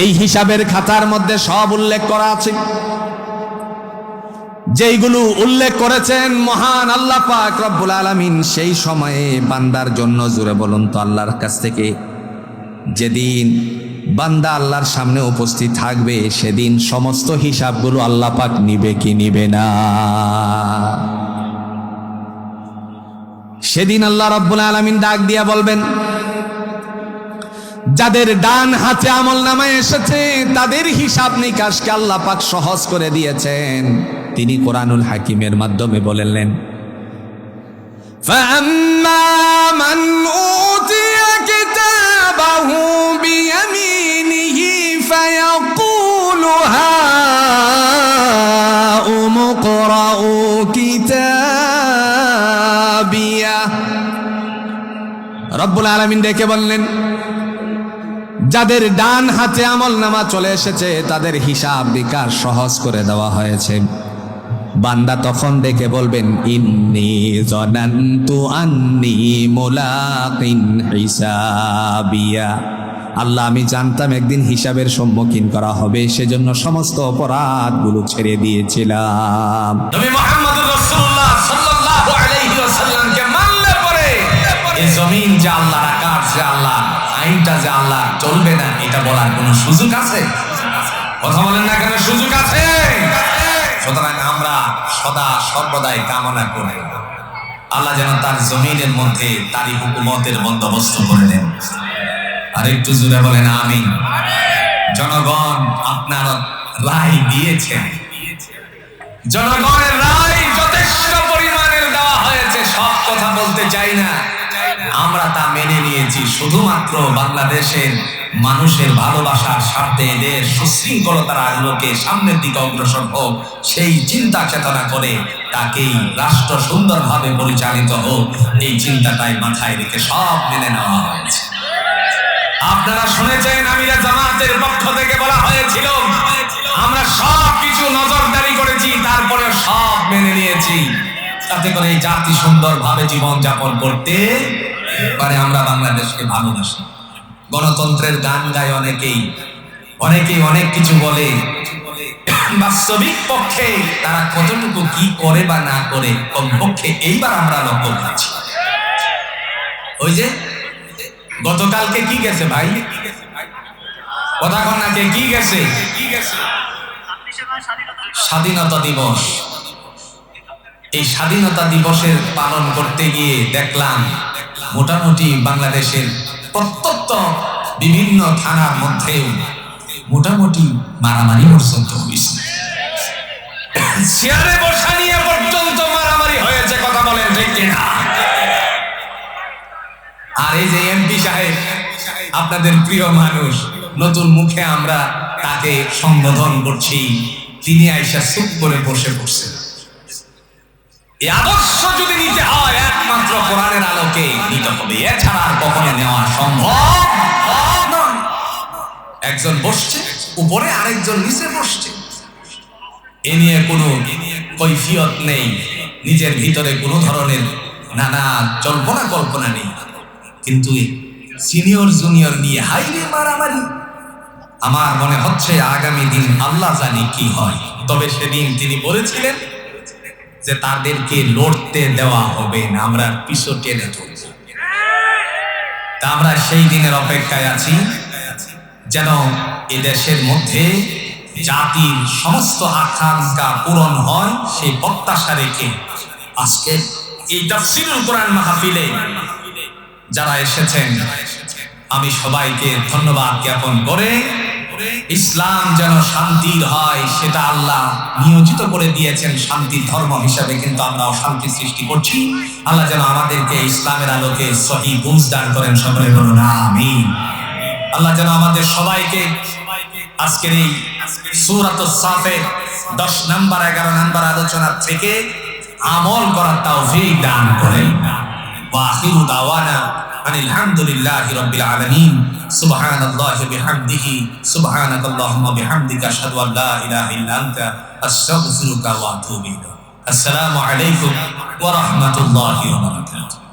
এই হিসাবের খাতার মধ্যে সব উল্লেখ করা আছে। যেইগুলো উল্লেখ করেছেন মহান আল্লাহ পাক রব্বুল আলামিন সেই সময়ে বান্দার জন্য, জোরে বলুন তো আল্লাহর কাছ থেকে, যেদিন বান্দা আল্লাহর সামনে উপস্থিত থাকবে, সেদিন সমস্ত হিসাবগুলো আল্লাহ পাক নিবে কি নিবে না? সেদিন আল্লাহ রাব্বুল আলামিন ডাক দিয়া বলবেন, যাদের ডান হাতে আমলনামা এসেছে তাদের হিসাব নিকাশকে আল্লাহ পাক সহজ করে দিয়েছেন। তিনি কোরআনুল হাকিমের মাধ্যমে বললেন, فَأَمَّا مَنْ أُوتِيَ كِتَابَهُ بِيَمِينِهِ فَيَقُولُ هَاؤُمُ اقْرَءُوا كِتَابِيَهْ। রব্বুল আলামিন ডেকে বললেন, যাদের ডান হাতে আমলনামা চলে এসেছে তাদের হিসাব বিকাশ সহজ করে দেওয়া হয়েছে। বান্দা তখন ডেকে বলবেন, ইন্নী যানানতু আন্নী মুলাকিন হিসাবিয়া, আল্লাহ আমি জানতাম একদিন হিসাবের সম্মুখীন করা হবে, সেজন্য সমস্ত অপরাধগুলো ছেড়ে দিয়েছিলাম। নবী মুহাম্মদুর রাসূলুল্লাহ সাল্লাল্লাহু আলাইহি ওয়াসাল্লামকে মানলে পরে এই জমিন যে আল্লাহর, আকাশ যে আল্লাহ, আইনটা যে আল্লাহ, চলবে না এটা বলার কোনো সুযোগ আছে? কথা বলেন না কেন? সুযোগ আছে। সুতরাং আমরা সদা সর্বদাই কামনা করি আল্লাহ যেন তার জমিনের মধ্যে তারই হুকুমতের বন্দোবস্ত করে দেন। আর একটু জুড়ে বলেন আমিন। জনগণ আপনার রায় দিয়েছে, জনগণের রায় যথেষ্ট পরিমাণের দেওয়া হয়েছে। সব কথা বলতে চাই না, আমরা তা মেনে নিয়েছি শুধুমাত্র বাংলাদেশের মানুষের ভালোবাসার স্বার্থে, এদের সুশৃঙ্খলতার আলোকে সামনের দিকে অগ্রসর হোক সেই চিন্তা চেতনা করে তাকেই রাষ্ট্র সুন্দরভাবে পরিচালিত হোক এই চিন্তাটাই মাথায় রেখে সব মেনে নেওয়া হয়েছে। আপনারা শুনেছেন আমিরা জামাতের পক্ষ থেকে বলা হয়েছিল আমরা সব কিছু নজরদারি করেছি, তারপরে সব মেনে নিয়েছি, তাতে করে এই জাতি সুন্দরভাবে জীবন যাপন করতে পারে। আমরা বাংলাদেশকে ভালোবাসি, গণতন্ত্রের গান গায় অনেকেই অনেক কিছু বলে, বাস্তবিক পক্ষে তারা কতটুকু কি করে বা না করে কমপক্ষে এইবার আমরা লক্ষ্য করছি। ওই যে গতকালকে কি গেছে ভাই, কথা কন্যাকে কি গেছে, স্বাধীনতা দিবস। এই স্বাধীনতা দিবসের পালন করতে গিয়ে দেখলাম মোটামুটি বাংলাদেশের প্রত্যন্ত বিভিন্ন থানার মধ্যেও মোটামুটি মারামারি পর্যন্ত হয়েছে, চেয়ারে বসা নিয়ে পর্যন্ত মারামারি হয়েছে, কথা বলেন ঠিক কিনা? আর এই যে এমপি সাহেব আপনাদের প্রিয় মানুষ, নতুন মুখে আমরা তাকে সম্বোধন করছি, তিনি আইসা চুপ করে বসে পড়ছেন। এই আদর্শ যদি নিতে হয় একমাত্র কোরআনের আলোকে নিতে হবে, এছাড়া আর কখনো নেওয়া সম্ভব নয়। একজন বসছে উপরে, আরেকজন নিচে বসছে, এ নিয়ে কোনো কৈফিয়ত নেই, নিজের ভিতরে কোনো ধরনের নানা কল্পনা নেই, কিন্তু সিনিয়র জুনিয়র নিয়ে হাইরে মারামারি। আমার মনে হচ্ছে আগামী দিন আল্লাহ জানি কি হয়, তবে সেদিন তিনি বলেছিলেন যে তাদেরকে লড়তে দেওয়া হবে না, আমরা পিছু টেনে তুলব। তা আমরা সেই দিনের অপেক্ষায় আছি, যেন এ দেশের মধ্যে জাতির সমস্ত আকাঙ্ক্ষা পূরণ হয়, সেই প্রত্যাশা রেখে আজকে এই তাফসীরুল কোরআন মাহফিলে যারা এসেছেন আমি সবাইকে ধন্যবাদ জ্ঞাপন করে, ইসলাম যেন শান্তির হয় সেটা আল্লাহ নিয়োজিত করে দিয়েছেন শান্তির ধর্ম হিসাবে, কিন্তু আমরা অশান্তি সৃষ্টি করছি। আল্লাহ যেন আমাদেরকে ইসলামের আলোকে সহিহ বুঝ দান করেন, সকলে বলুন আমিন। আল্লাহ যেন আমাদের সবাইকে আজকের এই সূরাতুস সাফের 10 নম্বর 11 নম্বর আলোচনা থেকে আমল করার তৌফিক দান করেন। ওয়া আখিরু দাওয়ানা আলহামদুলিল্লাহি রাব্বিল আলামিন। সুবহানাল্লাহি বিহামদিহি সুবহানাকাল্লাহুম্মা বিহামদিকা আশহাদু আল লা ইলাহা ইল্লা আনতা আস্তাগফিরুকা ওয়া আতুবু ইলাইক। আসসালামু আলাইকুম ওয়া রাহমাতুল্লাহি ওয়া বারাকাতুহু।